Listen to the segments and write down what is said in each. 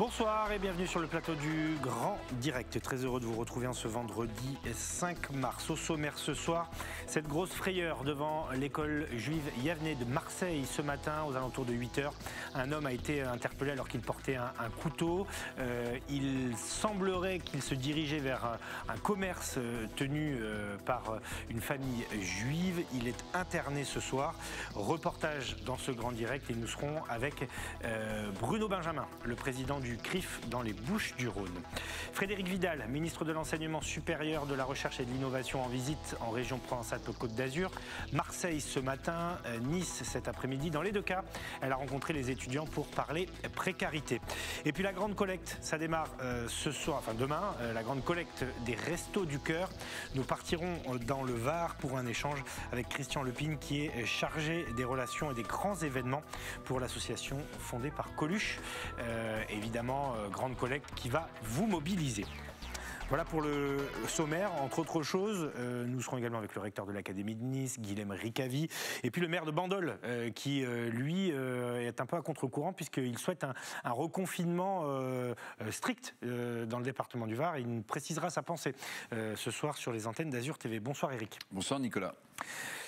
Bonsoir et bienvenue sur le plateau du Grand Direct. Très heureux de vous retrouver en ce vendredi 5 mars. Au sommaire ce soir, cette grosse frayeur devant l'école juive Yavneh de Marseille ce matin aux alentours de 8h. Un homme a été interpellé alors qu'il portait un couteau. Il semblerait qu'il se dirigeait vers un commerce tenu par une famille juive. Il est interné ce soir. Reportage dans ce Grand Direct et nous serons avec Bruno Benjamin, le président du CRIF dans les Bouches-du-Rhône. Frédérique Vidal, ministre de l'Enseignement supérieur, de la Recherche et de l'Innovation en visite en région Provence-Alpes-Côte d'Azur. Marseille ce matin, Nice cet après-midi. Dans les deux cas, elle a rencontré les étudiants pour parler précarité. Et puis la grande collecte, ça démarre ce soir, enfin demain, la grande collecte des Restos du Cœur. Nous partirons dans le Var pour un échange avec Christian Lepine qui est chargé des relations et des grands événements pour l'association fondée par Coluche. Évidemment, grande collecte qui va vous mobiliser. Voilà pour le sommaire. Entre autres choses, nous serons également avec le recteur de l'Académie de Nice, Guilhem Ricavi, et puis le maire de Bandol, qui, lui, est un peu à contre-courant puisqu'il souhaite un reconfinement strict dans le département du Var. Il nous précisera sa pensée ce soir sur les antennes d'Azur TV. Bonsoir Eric. Bonsoir Nicolas.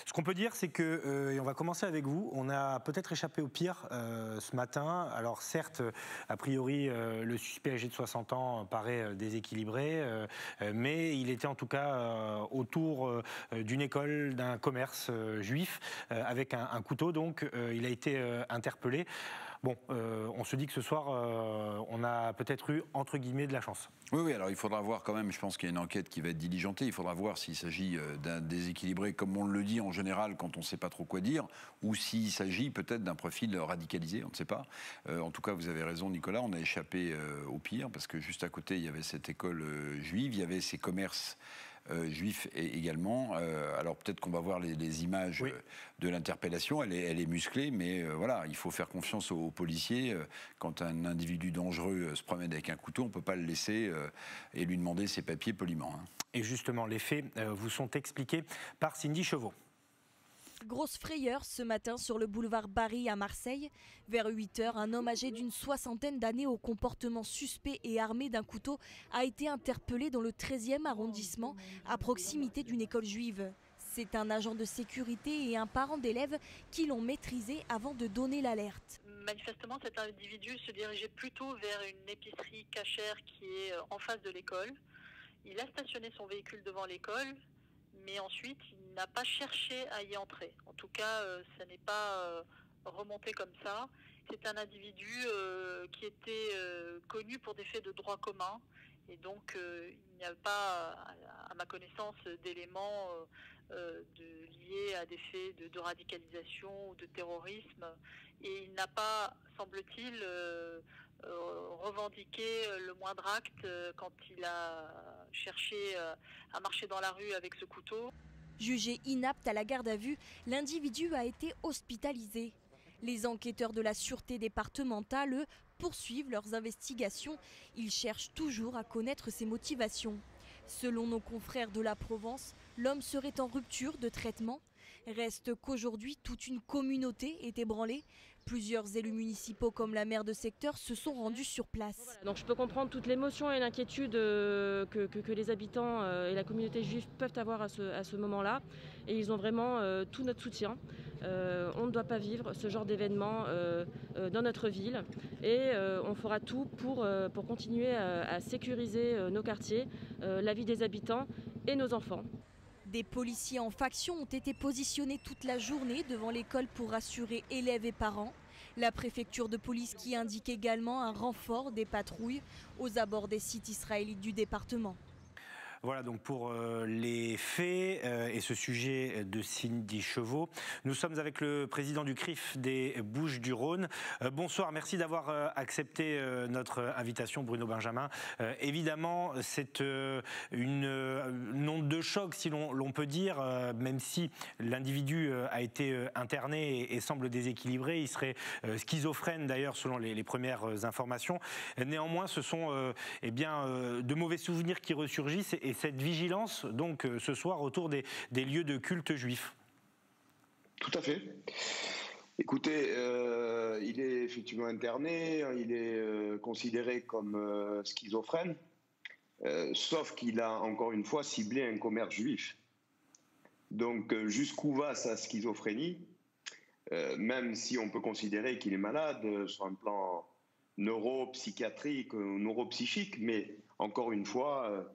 Ce qu'on peut dire, c'est que, et on va commencer avec vous, on a peut-être échappé au pire ce matin. Alors certes, a priori, le suspect âgé de 60 ans paraît déséquilibré, mais il était en tout cas autour d'une école, d'un commerce juif, avec un couteau, donc il a été interpellé. Bon, on se dit que ce soir, on a peut-être eu, entre guillemets, de la chance. Oui, alors il faudra voir quand même, je pense qu'il y a une enquête qui va être diligentée, il faudra voir s'il s'agit d'un déséquilibré, comme on le dit en général quand on ne sait pas trop quoi dire, ou s'il s'agit peut-être d'un profil radicalisé, on ne sait pas. En tout cas, vous avez raison Nicolas, on a échappé au pire, parce que juste à côté, il y avait cette école juive, il y avait ces commerces juifs également. Alors peut-être qu'on va voir les images de l'interpellation, elle est musclée, mais voilà, il faut faire confiance aux policiers. Quand un individu dangereux se promène avec un couteau, on ne peut pas le laisser et lui demander ses papiers poliment. Et justement, les faits vous sont expliqués par Cindy Chevaux. Grosse frayeur ce matin sur le boulevard Barry à Marseille. Vers 8h, un homme âgé d'une soixantaine d'années au comportement suspect et armé d'un couteau a été interpellé dans le 13e arrondissement à proximité d'une école juive. C'est un agent de sécurité et un parent d'élèves qui l'ont maîtrisé avant de donner l'alerte. Manifestement, cet individu se dirigeait plutôt vers une épicerie cachère qui est en face de l'école. Il a stationné son véhicule devant l'école, mais ensuite, il n'a pas cherché à y entrer. En tout cas, ça n'est pas remonté comme ça. C'est un individu qui était connu pour des faits de droit commun. Et donc, il n'y a pas, à ma connaissance, d'éléments liés à des faits de radicalisation ou de terrorisme. Et il n'a pas, semble-t-il, revendiqué le moindre acte quand il a cherché à marcher dans la rue avec ce couteau. Jugé inapte à la garde à vue, l'individu a été hospitalisé. Les enquêteurs de la sûreté départementale, eux, poursuivent leurs investigations. Ils cherchent toujours à connaître ses motivations. Selon nos confrères de la Provence, l'homme serait en rupture de traitement. Reste qu'aujourd'hui, toute une communauté est ébranlée. Plusieurs élus municipaux comme la maire de secteur se sont rendus sur place. Donc je peux comprendre toute l'émotion et l'inquiétude que les habitants et la communauté juive peuvent avoir à ce moment-là. Et ils ont vraiment tout notre soutien. On ne doit pas vivre ce genre d'événement dans notre ville. Et on fera tout pour continuer à sécuriser nos quartiers, la vie des habitants et nos enfants. Des policiers en faction ont été positionnés toute la journée devant l'école pour rassurer élèves et parents. La préfecture de police qui indique également un renfort des patrouilles aux abords des sites israélites du département. Voilà donc pour les faits et ce sujet de Cindy Chevaux. Nous sommes avec le président du CRIF des Bouches-du-Rhône. Bonsoir, merci d'avoir accepté notre invitation, Bruno Benjamin. Évidemment, c'est une onde de choc, si l'on peut dire, même si l'individu a été interné et semble déséquilibré. Il serait schizophrène d'ailleurs, selon les premières informations. Néanmoins, ce sont de mauvais souvenirs qui ressurgissent et cette vigilance, donc, ce soir, autour des lieux de culte juifs. Tout à fait. Écoutez, il est effectivement interné, il est considéré comme schizophrène, sauf qu'il a encore une fois ciblé un commerce juif. Donc jusqu'où va sa schizophrénie, même si on peut considérer qu'il est malade sur un plan neuropsychiatrique ou neuropsychique, mais encore une fois,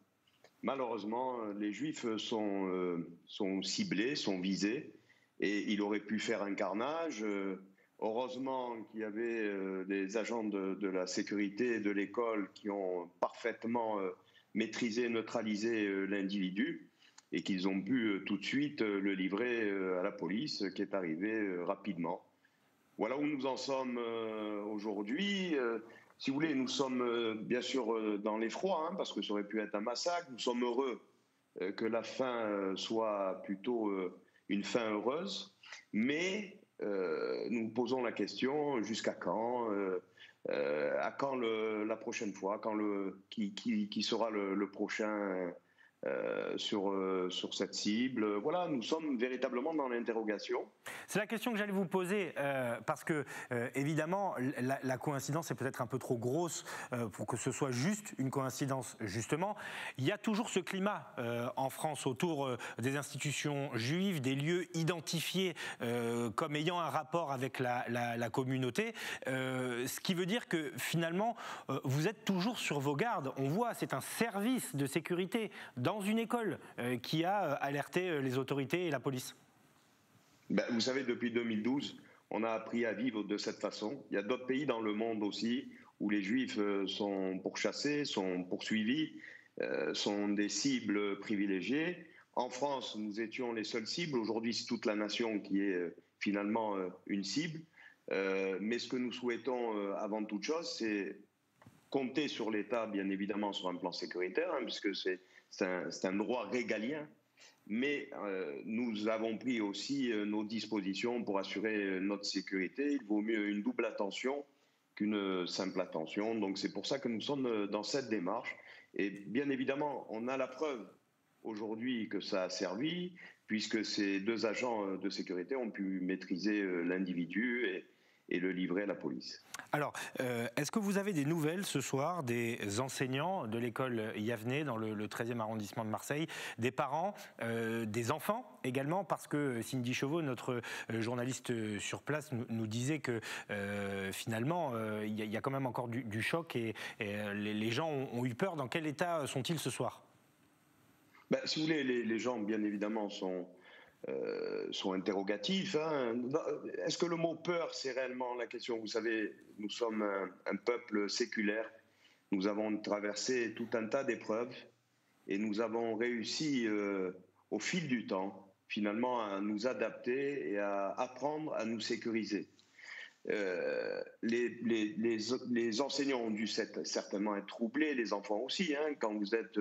malheureusement, les juifs sont ciblés, sont visés, et il aurait pu faire un carnage. Heureusement qu'il y avait des agents de la sécurité de l'école qui ont parfaitement maîtrisé, neutralisé l'individu, et qu'ils ont pu tout de suite le livrer à la police, qui est arrivée rapidement. Voilà où nous en sommes aujourd'hui. Si vous voulez, nous sommes bien sûr dans l'effroi, parce que ça aurait pu être un massacre. Nous sommes heureux que la fin soit plutôt une fin heureuse, mais nous posons la question, jusqu'à quand, à quand la prochaine fois, qui sera le prochain sur cette cible. Voilà, nous sommes véritablement dans l'interrogation. C'est la question que j'allais vous poser, parce que évidemment, la coïncidence est peut-être un peu trop grosse pour que ce soit juste une coïncidence, justement. Il y a toujours ce climat en France autour des institutions juives, des lieux identifiés comme ayant un rapport avec la communauté, ce qui veut dire que finalement, vous êtes toujours sur vos gardes. On voit, c'est un service de sécurité dans une école qui a alerté les autorités et la police. Vous savez, depuis 2012, on a appris à vivre de cette façon. Il y a d'autres pays dans le monde aussi où les Juifs sont pourchassés, sont poursuivis, sont des cibles privilégiées. En France, nous étions les seules cibles. Aujourd'hui, c'est toute la nation qui est finalement une cible. Mais ce que nous souhaitons avant toute chose, c'est compter sur l'État, bien évidemment, sur un plan sécuritaire, puisque c'est un droit régalien, mais nous avons pris aussi nos dispositions pour assurer notre sécurité. Il vaut mieux une double attention qu'une simple attention. Donc c'est pour ça que nous sommes dans cette démarche. Et bien évidemment, on a la preuve aujourd'hui que ça a servi, puisque ces deux agents de sécurité ont pu maîtriser l'individu et le livrer à la police. Alors, est-ce que vous avez des nouvelles ce soir des enseignants de l'école Yavneh dans le 13e arrondissement de Marseille, des parents, des enfants également, parce que Cindy Chauveau, notre journaliste sur place, nous disait que finalement, il y a quand même encore du choc et les gens ont eu peur. Dans quel état sont-ils ce soir ? Si vous voulez, les gens, bien évidemment, sont interrogatifs. Est-ce que le mot peur, c'est réellement la question ? Vous savez, nous sommes un peuple séculaire. Nous avons traversé tout un tas d'épreuves et nous avons réussi, au fil du temps, finalement, à nous adapter et à apprendre à nous sécuriser. Les enseignants ont dû certainement être troublés, les enfants aussi, quand vous êtes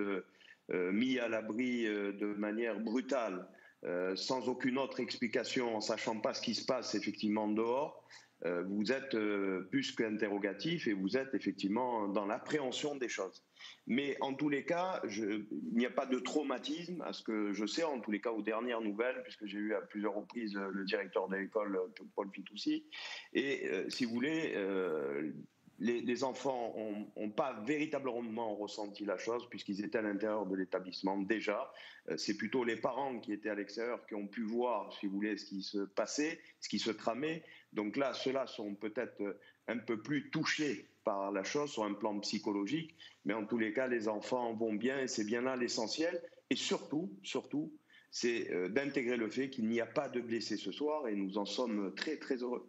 mis à l'abri de manière brutale, sans aucune autre explication, en sachant pas ce qui se passe effectivement dehors, vous êtes plus qu'interrogatif et vous êtes effectivement dans l'appréhension des choses. Mais en tous les cas, il n'y a pas de traumatisme, à ce que je sais, en tous les cas aux dernières nouvelles, puisque j'ai eu à plusieurs reprises le directeur de l'école, Paul Fitoussi, et si vous voulez, les enfants n'ont pas véritablement ressenti la chose puisqu'ils étaient à l'intérieur de l'établissement déjà. C'est plutôt les parents qui étaient à l'extérieur qui ont pu voir, si vous voulez, ce qui se passait, ce qui se tramait. Donc là, ceux-là sont peut-être un peu plus touchés par la chose sur un plan psychologique. Mais en tous les cas, les enfants vont bien et c'est bien là l'essentiel. Et surtout, c'est d'intégrer le fait qu'il n'y a pas de blessés ce soir et nous en sommes très, très heureux.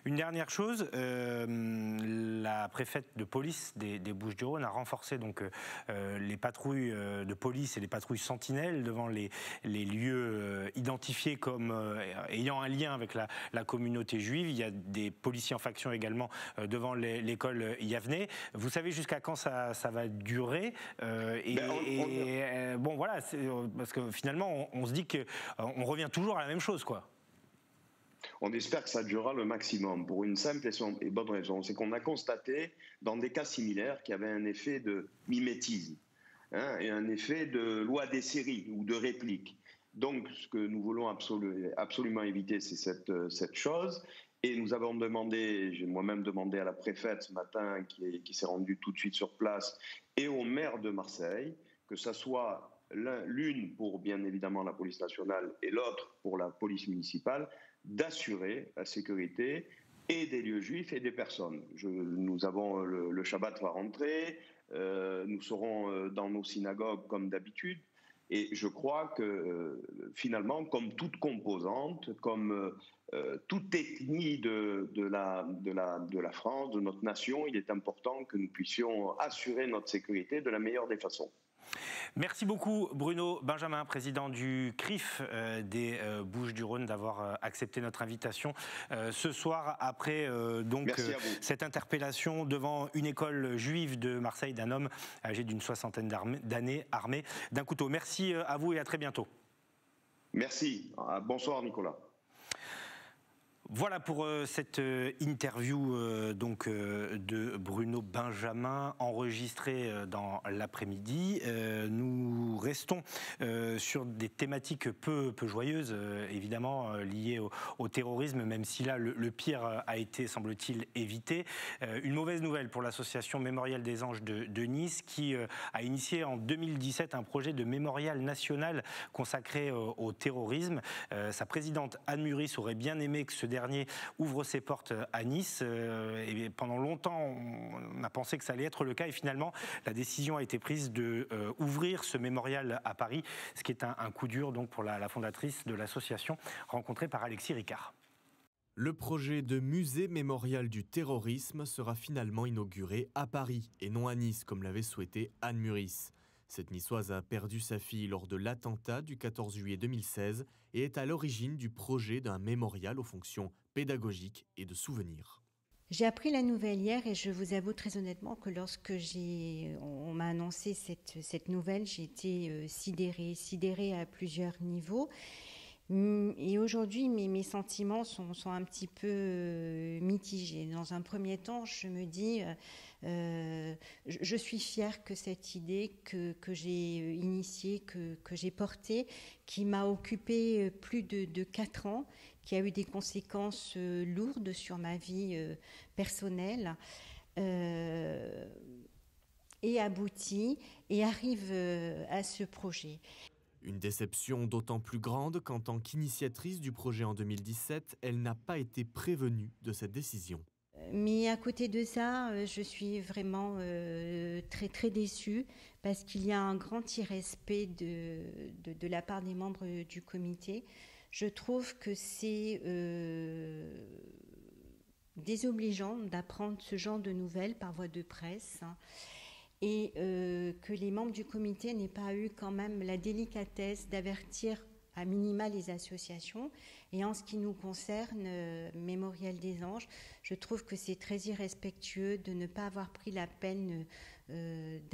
Une dernière chose, la préfète de police des Bouches-du-Rhône a renforcé donc les patrouilles de police et les patrouilles sentinelles devant les lieux identifiés comme ayant un lien avec la communauté juive. Il y a des policiers en faction également devant l'école Yavneh. Vous savez jusqu'à quand ça va durer bon voilà, parce que finalement on se dit qu'on revient toujours à la même chose, quoi. On espère que ça durera le maximum pour une simple et bonne raison. C'est qu'on a constaté dans des cas similaires qu'il y avait un effet de mimétisme et un effet de loi des séries ou de réplique. Donc, ce que nous voulons absolument éviter, c'est cette chose. Et nous avons demandé, j'ai moi-même demandé à la préfète ce matin, qui s'est rendue tout de suite sur place, et au maire de Marseille, que ça soit l'une pour bien évidemment la police nationale et l'autre pour la police municipale, d'assurer la sécurité et des lieux juifs et des personnes. Nous avons le Shabbat va rentrer, nous serons dans nos synagogues comme d'habitude. Et je crois que finalement, comme toute composante, comme toute ethnie de la France, de notre nation, il est important que nous puissions assurer notre sécurité de la meilleure des façons. Merci beaucoup Bruno Benjamin, président du CRIF des Bouches-du-Rhône, d'avoir accepté notre invitation ce soir après cette interpellation devant une école juive de Marseille d'un homme âgé d'une 60aine d'années armé d'un couteau. Merci à vous et à très bientôt. Merci. Bonsoir Nicolas. Voilà pour cette interview de Bruno Benjamin enregistrée dans l'après-midi. Nous restons sur des thématiques peu joyeuses, évidemment liées au terrorisme, même si là le pire a été, semble-t-il, évité. Une mauvaise nouvelle pour l'association Mémorial des Anges de Nice, qui a initié en 2017 un projet de mémorial national consacré au terrorisme. Sa présidente Anne Muris aurait bien aimé que ce dernier ouvre ses portes à Nice. Et pendant longtemps, on a pensé que ça allait être le cas. Et finalement, la décision a été prise d'ouvrir ce mémorial à Paris, ce qui est un coup dur donc, pour la fondatrice de l'association, rencontrée par Alexis Ricard. Le projet de musée mémorial du terrorisme sera finalement inauguré à Paris et non à Nice, comme l'avait souhaité Anne Muris. Cette Niçoise a perdu sa fille lors de l'attentat du 14 juillet 2016 et est à l'origine du projet d'un mémorial aux fonctions pédagogiques et de souvenirs. J'ai appris la nouvelle hier et je vous avoue très honnêtement que lorsque on m'a annoncé cette nouvelle, j'ai été sidérée à plusieurs niveaux. Et aujourd'hui, mes sentiments sont un petit peu mitigés. Dans un premier temps, je me dis, je suis fière que cette idée que j'ai initiée, que j'ai portée, qui m'a occupée plus de 4 ans, qui a eu des conséquences lourdes sur ma vie personnelle, et aboutit et arrive à ce projet. Une déception d'autant plus grande qu'en tant qu'initiatrice du projet en 2017, elle n'a pas été prévenue de cette décision. Mais à côté de ça, je suis vraiment très très déçue parce qu'il y a un grand irrespect de la part des membres du comité. Je trouve que c'est désobligeant d'apprendre ce genre de nouvelles par voie de presse. Et que les membres du comité n'aient pas eu quand même la délicatesse d'avertir à minima les associations. Et en ce qui nous concerne, Mémorial des Anges, je trouve que c'est très irrespectueux de ne pas avoir pris la peine de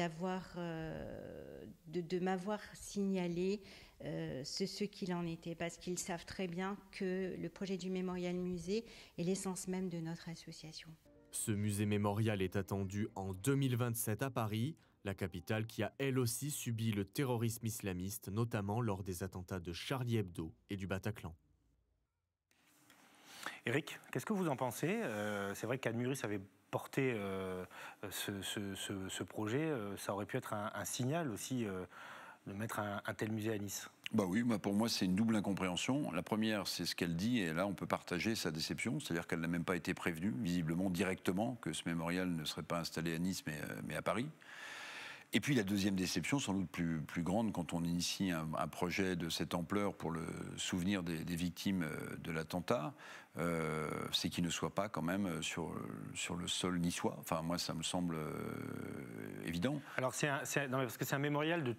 m'avoir signalé ce qu'il en était, parce qu'ils savent très bien que le projet du Mémorial Musée est l'essence même de notre association. Ce musée mémorial est attendu en 2027 à Paris, la capitale qui a elle aussi subi le terrorisme islamiste, notamment lors des attentats de Charlie Hebdo et du Bataclan. Éric, qu'est-ce que vous en pensez ? C'est vrai qu'Anne Muris avait porté ce projet. Ça aurait pu être un signal aussi de mettre un tel musée à Nice. Bah oui, pour moi c'est une double incompréhension. La première, c'est ce qu'elle dit, et là on peut partager sa déception, c'est-à-dire qu'elle n'a même pas été prévenue, visiblement directement, que ce mémorial ne serait pas installé à Nice mais à Paris. Et puis la deuxième déception, sans doute plus grande, quand on initie un projet de cette ampleur pour le souvenir des victimes de l'attentat, c'est qu'il ne soit pas quand même sur le sol niçois. Enfin moi ça me semble évident. Alors parce que c'est un mémorial de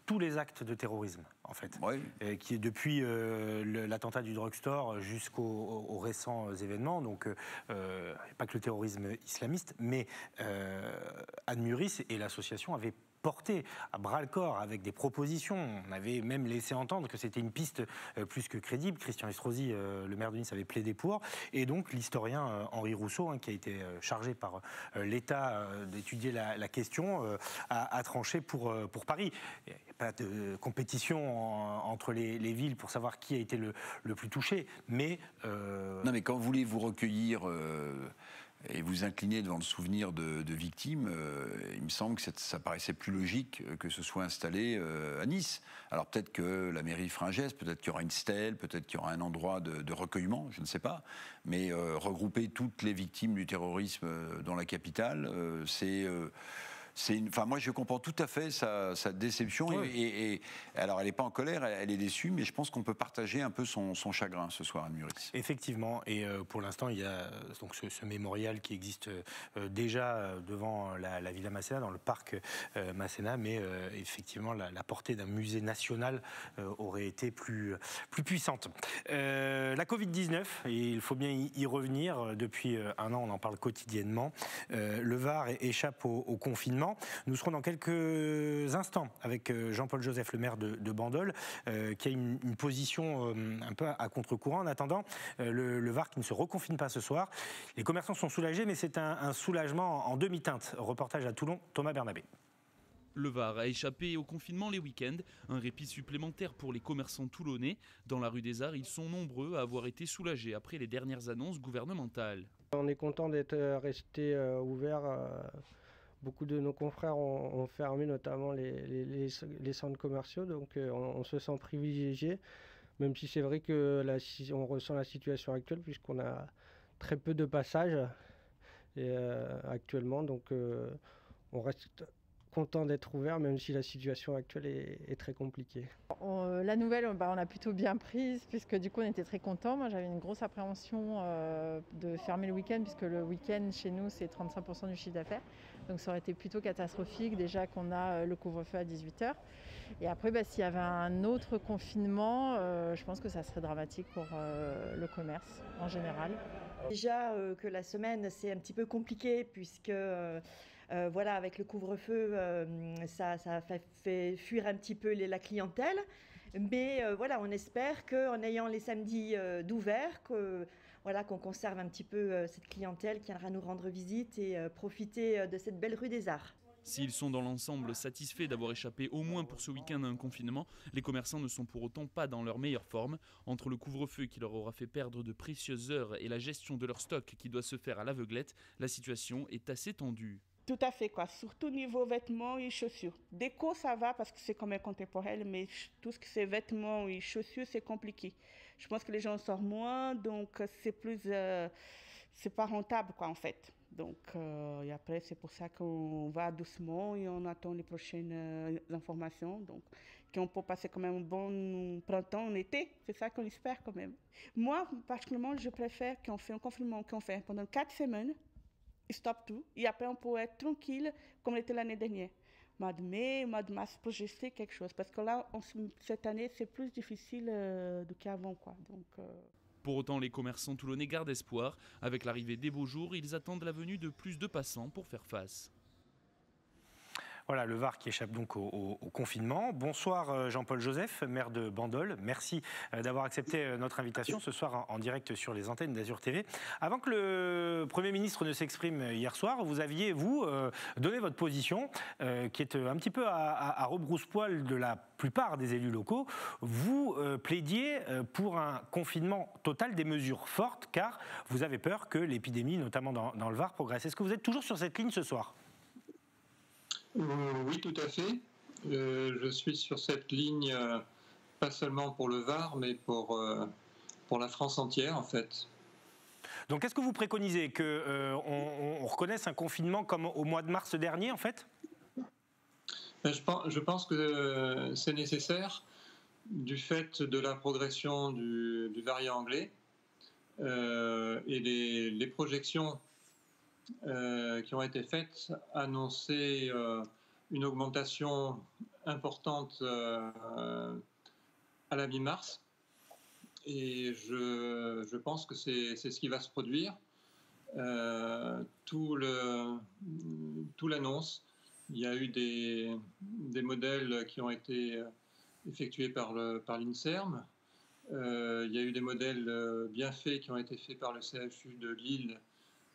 tous les actes de terrorisme, en fait, oui. Qui est depuis l'attentat du drugstore jusqu'aux récents événements, donc pas que le terrorisme islamiste, mais Anne Muris et l'association avaient porté à bras-le-corps avec des propositions. On avait même laissé entendre que c'était une piste plus que crédible. Christian Estrosi, le maire de Nice, avait plaidé pour. Et donc l'historien Henri Rousseau, qui a été chargé par l'État d'étudier la question, a tranché pour Paris. Il n'y a pas de compétition entre les villes pour savoir qui a été le plus touché. Mais non, mais quand vous voulez vous recueillir et vous incliner devant le souvenir de victimes, il me semble que ça paraissait plus logique que ce soit installé à Nice. Alors peut-être que la mairie fera un geste, peut-être qu'il y aura une stèle, peut-être qu'il y aura un endroit de recueillement, je ne sais pas. Mais regrouper toutes les victimes du terrorisme dans la capitale, moi, je comprends tout à fait sa déception. Ouais. Et alors, elle n'est pas en colère, elle est déçue, mais je pense qu'on peut partager un peu son chagrin ce soir, Anne-Murice. Effectivement. Et pour l'instant, il y a donc ce mémorial qui existe déjà devant la Villa Masséna, dans le parc Masséna, mais effectivement, la portée d'un musée national aurait été plus puissante. La Covid-19, et il faut bien y revenir. Depuis un an, on en parle quotidiennement. Le Var échappe au confinement. Nous serons dans quelques instants avec Jean-Paul Joseph, le maire de Bandol, qui a une position un peu à contre-courant. En attendant, le Var qui ne se reconfine pas ce soir. Les commerçants sont soulagés, mais c'est un soulagement en demi-teinte. Reportage à Toulon, Thomas Bernabé. Le Var a échappé au confinement les week-ends, un répit supplémentaire pour les commerçants toulonnais. Dans la rue des Arts, ils sont nombreux à avoir été soulagés après les dernières annonces gouvernementales. On est content d'être resté ouverts. Beaucoup de nos confrères ont fermé, notamment les centres commerciaux, donc on se sent privilégié, même si c'est vrai que on ressent la situation actuelle, puisqu'on a très peu de passages actuellement, donc on reste content d'être ouvert, même si la situation actuelle est très compliquée. La nouvelle, on a plutôt bien prise, puisque du coup on était très contents. Moi j'avais une grosse appréhension de fermer le week-end, puisque le week-end chez nous c'est 35% du chiffre d'affaires. Donc ça aurait été plutôt catastrophique, déjà qu'on a le couvre-feu à 18h. Et après, s'il y avait un autre confinement, je pense que ça serait dramatique pour le commerce en général. Déjà que la semaine c'est un petit peu compliqué, puisque avec le couvre-feu, ça fait fuir un petit peu la clientèle. Mais on espère qu'en ayant les samedis d'ouvert, qu'on conserve un petit peu cette clientèle qui viendra nous rendre visite et profiter de cette belle rue des Arts. S'ils sont dans l'ensemble satisfaits d'avoir échappé au moins pour ce week-end à un confinement, les commerçants ne sont pour autant pas dans leur meilleure forme. Entre le couvre-feu qui leur aura fait perdre de précieuses heures et la gestion de leur stock qui doit se faire à l'aveuglette, la situation est assez tendue. Tout à fait, surtout niveau vêtements et chaussures. Déco, ça va parce que c'est quand même contemporain, mais tout ce qui c'est vêtements et chaussures, c'est compliqué. Je pense que les gens sortent moins, donc c'est pas rentable, en fait. Donc, et après, c'est pour ça qu'on va doucement et on attend les prochaines informations. Donc, qu'on peut passer quand même un bon printemps, en été, c'est ça qu'on espère quand même. Moi, particulièrement, je préfère qu'on fait un confinement qu'on fait pendant 4 semaines. Stop tout. Et après, on peut être tranquille comme on était l'année dernière. Mois de mai, mois de mars, pour gester quelque chose. Parce que là, cette année, c'est plus difficile qu'avant, Donc, Pour autant, les commerçants toulonnais gardent espoir. Avec l'arrivée des beaux jours, ils attendent la venue de plus de passants pour faire face. Voilà, le Var qui échappe donc au confinement. Bonsoir Jean-Paul Joseph, maire de Bandol. Merci d'avoir accepté notre invitation ce soir en direct sur les antennes d'Azur TV. Avant que le Premier ministre ne s'exprime hier soir, vous aviez, donné votre position, qui est un petit peu à rebrousse-poil de la plupart des élus locaux. Vous plaidiez pour un confinement total, des mesures fortes, car vous avez peur que l'épidémie, notamment dans le Var, progresse. Est-ce que vous êtes toujours sur cette ligne ce soir ? Oui, tout à fait. Je suis sur cette ligne, pas seulement pour le Var, mais pour la France entière, en fait. Donc, est-ce que vous préconisez qu'on reconnaisse un confinement comme au mois de mars dernier, en fait ? Je pense que c'est nécessaire, du fait de la progression du variant anglais et les projections qui ont été faites annonçaient une augmentation importante à la mi-mars. Et je pense que c'est ce qui va se produire. Tout l'annonce Il y a eu des modèles qui ont été effectués par l'INSERM. Il y a eu des modèles bien faits qui ont été faits par le CHU de Lille,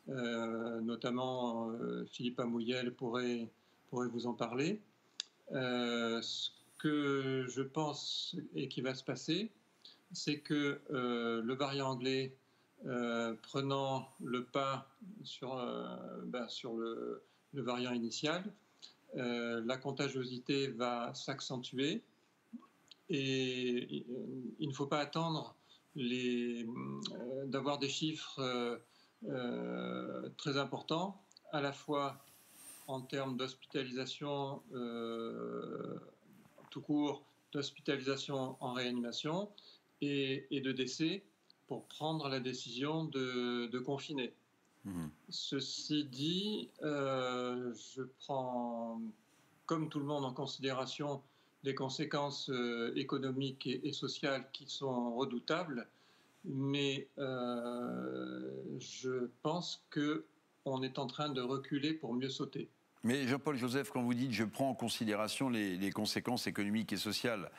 notamment Philippe Amouyel pourrait vous en parler. Ce que je pense et qui va se passer, c'est que le variant anglais prenant le pas sur le variant initial, la contagiosité va s'accentuer et il ne faut pas attendre d'avoir des chiffres très importants, à la fois en termes d'hospitalisation tout court, d'hospitalisation en réanimation et de décès pour prendre la décision de confiner. Ceci dit, je prends, comme tout le monde, en considération les conséquences économiques et sociales qui sont redoutables, mais je pense qu'on est en train de reculer pour mieux sauter. Mais Jean-Paul Joseph, quand vous dites « je prends en considération les conséquences économiques et sociales »,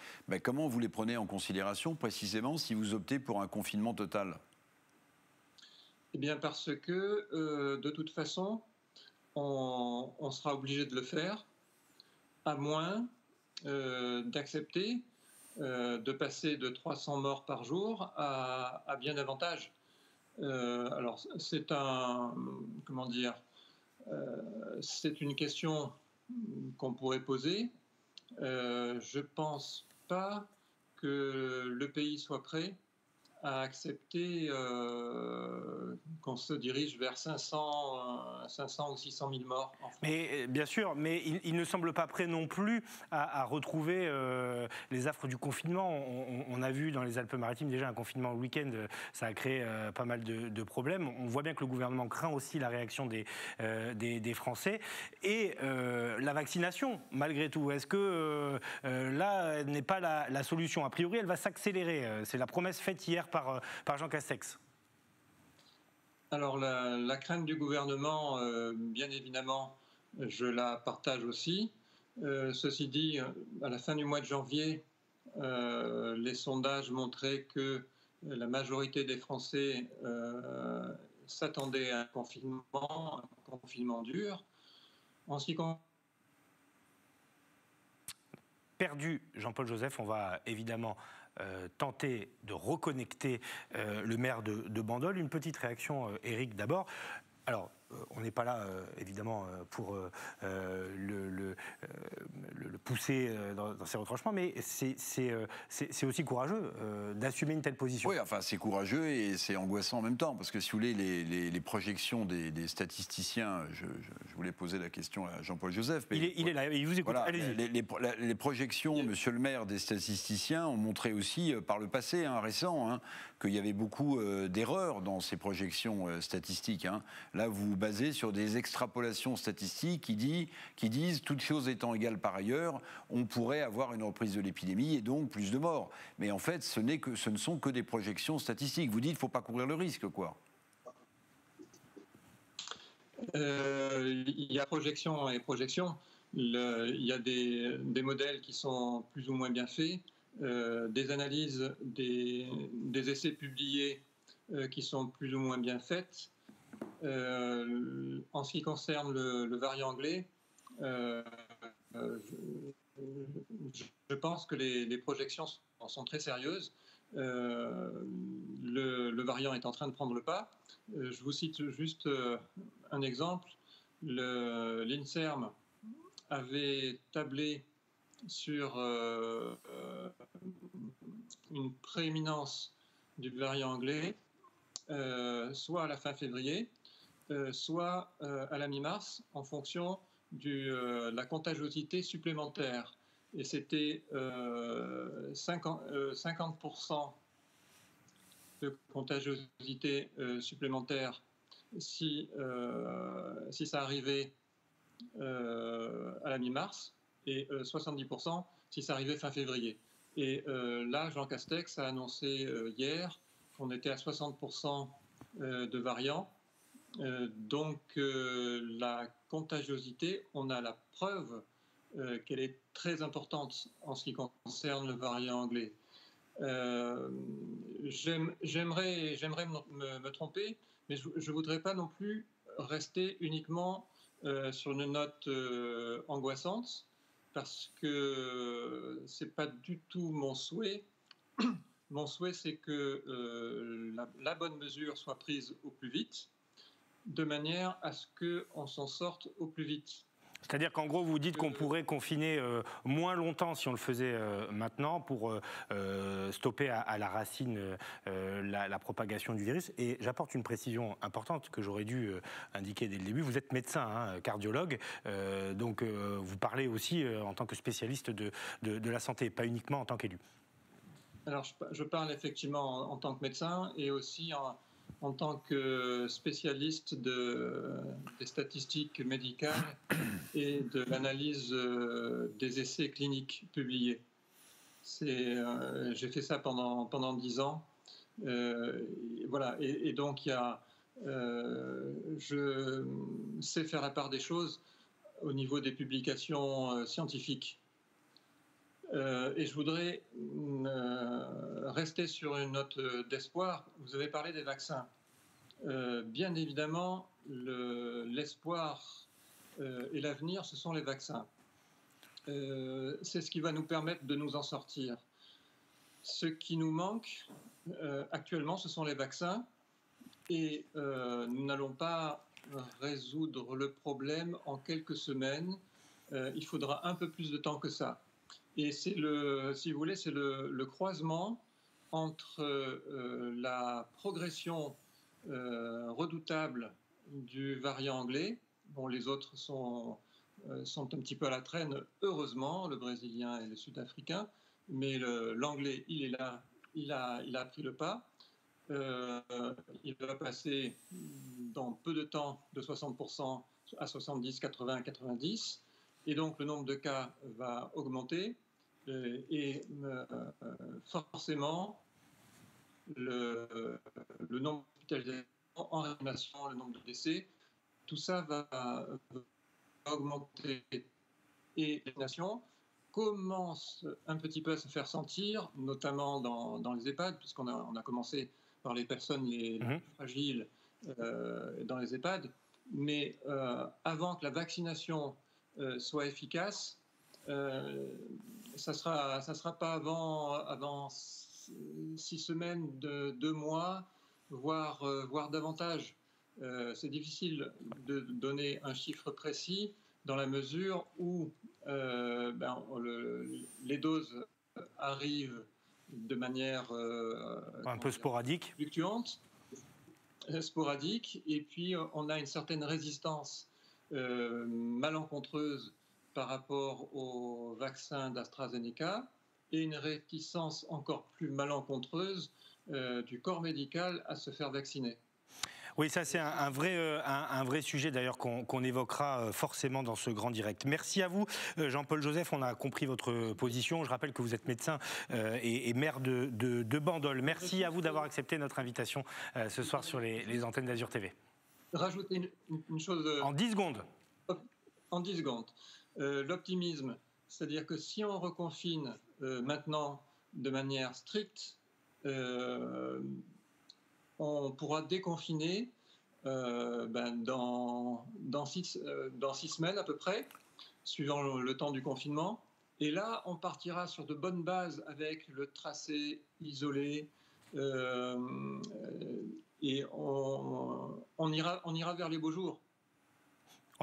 comment vous les prenez en considération précisément si vous optez pour un confinement total ? Eh bien parce que, de toute façon, on sera obligé de le faire, à moins d'accepter de passer de 300 morts par jour à bien davantage. Alors, c'est c'est une question qu'on pourrait poser. Je ne pense pas que le pays soit prêt à accepter qu'on se dirige vers 500 ou 600 000 morts en France. Mais bien sûr, mais il ne semble pas prêt non plus à retrouver les affres du confinement. On a vu dans les Alpes-Maritimes déjà un confinement le week-end, ça a créé pas mal de problèmes. On voit bien que le gouvernement craint aussi la réaction des Français. Et la vaccination, malgré tout, est-ce que là n'est pas la solution ? A priori, elle va s'accélérer. C'est la promesse faite hier par Jean Castex. Alors la crainte du gouvernement, bien évidemment, je la partage aussi. Ceci dit, à la fin du mois de janvier, les sondages montraient que la majorité des Français s'attendaient à un confinement dur. En ce qui concerne perdu Jean-Paul Joseph, on va évidemment tenter de reconnecter le maire de Bandol. Une petite réaction, Éric, d'abord. Alors, on n'est pas là, évidemment, pour le pousser dans ses retranchements, mais c'est aussi courageux d'assumer une telle position. Oui, enfin, c'est courageux et c'est angoissant en même temps, parce que si vous voulez, les projections des statisticiens, je voulais poser la question à Jean-Paul Joseph. Mais il est là, il vous écoute, voilà, allez-y. Les projections, monsieur le maire, des statisticiens ont montré aussi, par le passé récent, qu'il y avait beaucoup d'erreurs dans ces projections statistiques. Là, vous basez sur des extrapolations statistiques qui disent, toutes choses étant égales par ailleurs, on pourrait avoir une reprise de l'épidémie et donc plus de morts. Mais en fait, ce ne sont que des projections statistiques. Vous dites qu'il ne faut pas courir le risque, quoi. Il y a projection et projection. Il y a des modèles qui sont plus ou moins bien faits, des analyses, des essais publiés qui sont plus ou moins bien faites. En ce qui concerne le variant anglais, je pense que les projections sont très sérieuses. Le variant est en train de prendre le pas. Je vous cite juste un exemple. L'INSERM avait tablé sur une prééminence du variant anglais, soit à la fin février, soit à la mi-mars, en fonction de la contagiosité supplémentaire. Et c'était 50% de contagiosité supplémentaire si ça arrivait à la mi-mars, et 70% si ça arrivait fin février. Et là, Jean Castex a annoncé hier qu'on était à 60% de variants. Donc la contagiosité, on a la preuve qu'elle est très importante en ce qui concerne le variant anglais. J'aimerais me tromper, mais je ne voudrais pas non plus rester uniquement sur une note angoissante, parce que ce n'est pas du tout mon souhait. Mon souhait, c'est que la bonne mesure soit prise au plus vite, de manière à ce qu'on s'en sorte au plus vite. C'est-à-dire qu'en gros, vous dites qu'on pourrait confiner moins longtemps si on le faisait maintenant pour stopper à la racine la propagation du virus. Et j'apporte une précision importante que j'aurais dû indiquer dès le début. Vous êtes médecin, hein, cardiologue, donc vous parlez aussi en tant que spécialiste de la santé, pas uniquement en tant qu'élu. Alors, je parle effectivement en tant que médecin et aussi en tant que spécialiste des statistiques médicales et de l'analyse des essais cliniques publiés. J'ai fait ça pendant 10 ans. Voilà. Et donc, je sais faire la part des choses au niveau des publications scientifiques. Et je voudrais rester sur une note d'espoir. Vous avez parlé des vaccins. Bien évidemment, l'espoir et l'avenir, ce sont les vaccins. C'est ce qui va nous permettre de nous en sortir. Ce qui nous manque actuellement, ce sont les vaccins. Et nous n'allons pas résoudre le problème en quelques semaines. Il faudra un peu plus de temps que ça. Et c'est si vous voulez, c'est le croisement entre la progression redoutable du variant anglais. Bon, les autres sont un petit peu à la traîne, heureusement, le brésilien et le sud-africain, mais l'anglais, il est là, il a pris le pas. Il va passer dans peu de temps de 60% à 70, 80, 90. Et donc, le nombre de cas va augmenter et forcément, le nombre d'hospitalisations en réanimation, le nombre de décès, tout ça va augmenter. Et les nations commencent un petit peu à se faire sentir, notamment dans les EHPAD, puisqu'on a commencé par les personnes les plus fragiles dans les EHPAD. Mais avant que la vaccination soit efficace, ça sera pas avant 6 semaines, 2 mois, voire davantage. C'est difficile de donner un chiffre précis dans la mesure où les doses arrivent de manière un peu sporadique, fluctuante, sporadique, et puis on a une certaine résistance malencontreuse par rapport au vaccin d'AstraZeneca et une réticence encore plus malencontreuse du corps médical à se faire vacciner. Oui, ça c'est un vrai sujet d'ailleurs qu'on évoquera forcément dans ce grand direct. Merci à vous Jean-Paul Joseph, on a compris votre position. Je rappelle que vous êtes médecin et maire de Bandol. Merci à vous d'avoir accepté notre invitation ce soir sur les antennes d'Azur TV. Rajouter une chose... En 10 secondes. En 10 secondes. L'optimisme, c'est-à-dire que si on reconfine maintenant de manière stricte, on pourra déconfiner dans 6 semaines à peu près, suivant le temps du confinement. Et là, on partira sur de bonnes bases avec le tracé isolé et on ira vers les beaux jours.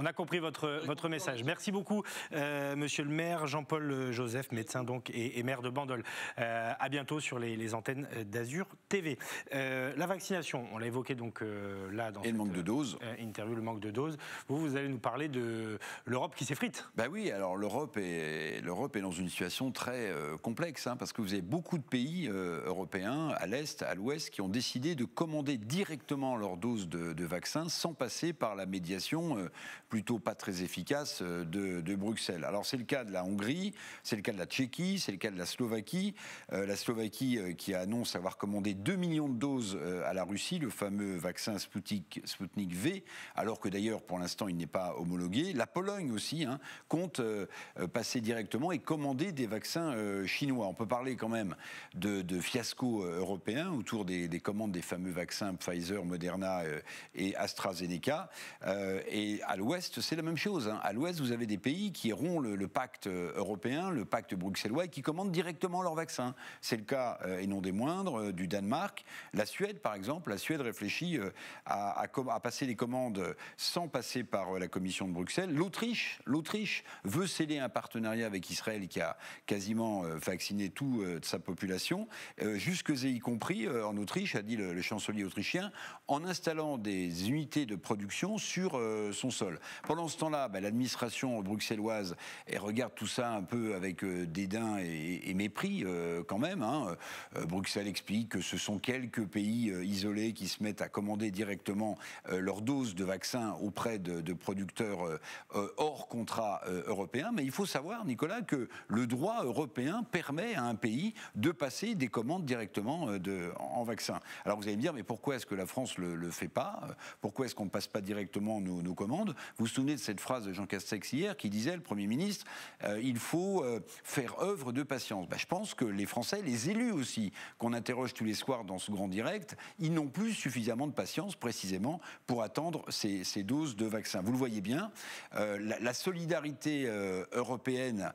On a compris votre message. Merci beaucoup, monsieur le maire Jean-Paul Joseph, médecin donc et maire de Bandol. À bientôt sur les antennes d'Azur TV. La vaccination, on l'a évoqué donc là dans le manque de doses. Interview, le manque de doses. Vous allez nous parler de l'Europe qui s'effrite. Ben oui, alors l'Europe est dans une situation très complexe, hein, parce que vous avez beaucoup de pays européens, à l'Est, à l'Ouest, qui ont décidé de commander directement leur dose de vaccin sans passer par la médiation plutôt pas très efficace de Bruxelles. Alors c'est le cas de la Hongrie, c'est le cas de la Tchéquie, c'est le cas de la Slovaquie. La Slovaquie qui annonce avoir commandé 2 millions de doses à la Russie, le fameux vaccin Sputnik V, alors que d'ailleurs pour l'instant il n'est pas homologué. La Pologne aussi compte passer directement et commander des vaccins chinois. On peut parler quand même de fiasco européen autour des commandes des fameux vaccins Pfizer, Moderna et AstraZeneca. Et à l'ouest, c'est la même chose. À l'ouest, vous avez des pays qui auront le pacte européen, le pacte bruxellois, et qui commandent directement leurs vaccins. C'est le cas, et non des moindres, du Danemark. La Suède, par exemple, la Suède réfléchit à passer les commandes sans passer par la Commission de Bruxelles. L'Autriche veut sceller un partenariat avec Israël qui a quasiment vacciné toute sa population, jusque et y compris en Autriche, a dit le chancelier autrichien, en installant des unités de production sur son sol. Pendant ce temps-là, l'administration bruxelloise regarde tout ça un peu avec dédain et mépris quand même. Bruxelles explique que ce sont quelques pays isolés qui se mettent à commander directement leurs doses de vaccins auprès de producteurs hors contrat européen. Mais il faut savoir, Nicolas, que le droit européen permet à un pays de passer des commandes directement en vaccin. Alors vous allez me dire, mais pourquoi est-ce que la France ne le fait pas? Pourquoi est-ce qu'on ne passe pas directement nos commandes? Vous vous souvenez de cette phrase de Jean Castex hier qui disait, le Premier ministre, il faut faire œuvre de patience. Je pense que les Français, les élus aussi, qu'on interroge tous les soirs dans ce grand direct, ils n'ont plus suffisamment de patience précisément pour attendre ces doses de vaccins. Vous le voyez bien, la solidarité européenne,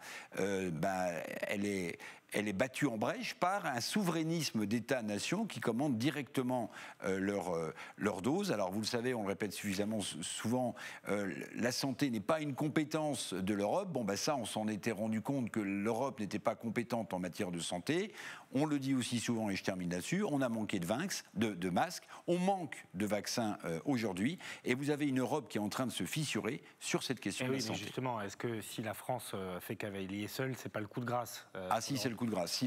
elle est battue en brèche par un souverainisme d'État-nation qui commande directement leurs doses. Alors vous le savez, on le répète suffisamment souvent, la santé n'est pas une compétence de l'Europe. Ça, on s'en était rendu compte que l'Europe n'était pas compétente en matière de santé. On le dit aussi souvent, et je termine là-dessus, on a manqué de masques, on manque de vaccins aujourd'hui, et vous avez une Europe qui est en train de se fissurer sur cette question de la santé. Justement, est-ce que si la France fait cavalier seule, c'est pas le coup de grâce si, c'est le coup de grâce.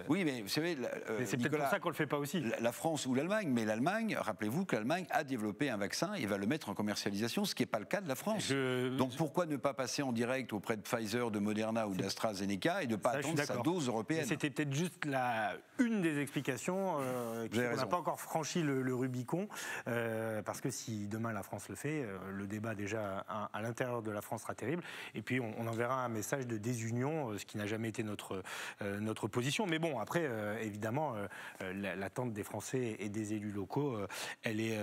Oui, mais vous savez, c'est peut-être pour ça qu'on le fait pas aussi. La France ou l'Allemagne, mais l'Allemagne, rappelez-vous que l'Allemagne a développé un vaccin et va le mettre en commercialisation, ce qui n'est pas le cas de la France. Donc pourquoi ne pas passer en direct auprès de Pfizer, de Moderna ou d'AstraZeneca et de ne pas attendre sa dose européenne? C'était peut-être juste une des explications. On n'a pas encore franchi le Rubicon, parce que si demain la France le fait, le débat déjà à l'intérieur de la France sera terrible. Et puis on enverra un message de désunion, ce qui n'a jamais été notre position. Mais bon, après, évidemment, l'attente des Français et des élus locaux, elle est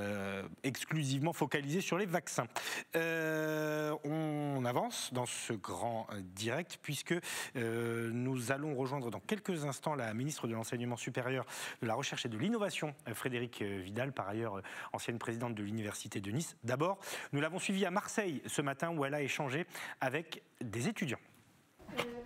exclusivement focalisée sur les vaccins. On avance dans ce grand direct, puisque nous allons rejoindre dans quelques instants la ministre de l'Enseignement supérieur, de la Recherche et de l'Innovation, Frédérique Vidal, par ailleurs ancienne présidente de l'Université de Nice. D'abord, nous l'avons suivie à Marseille ce matin, où elle a échangé avec des étudiants.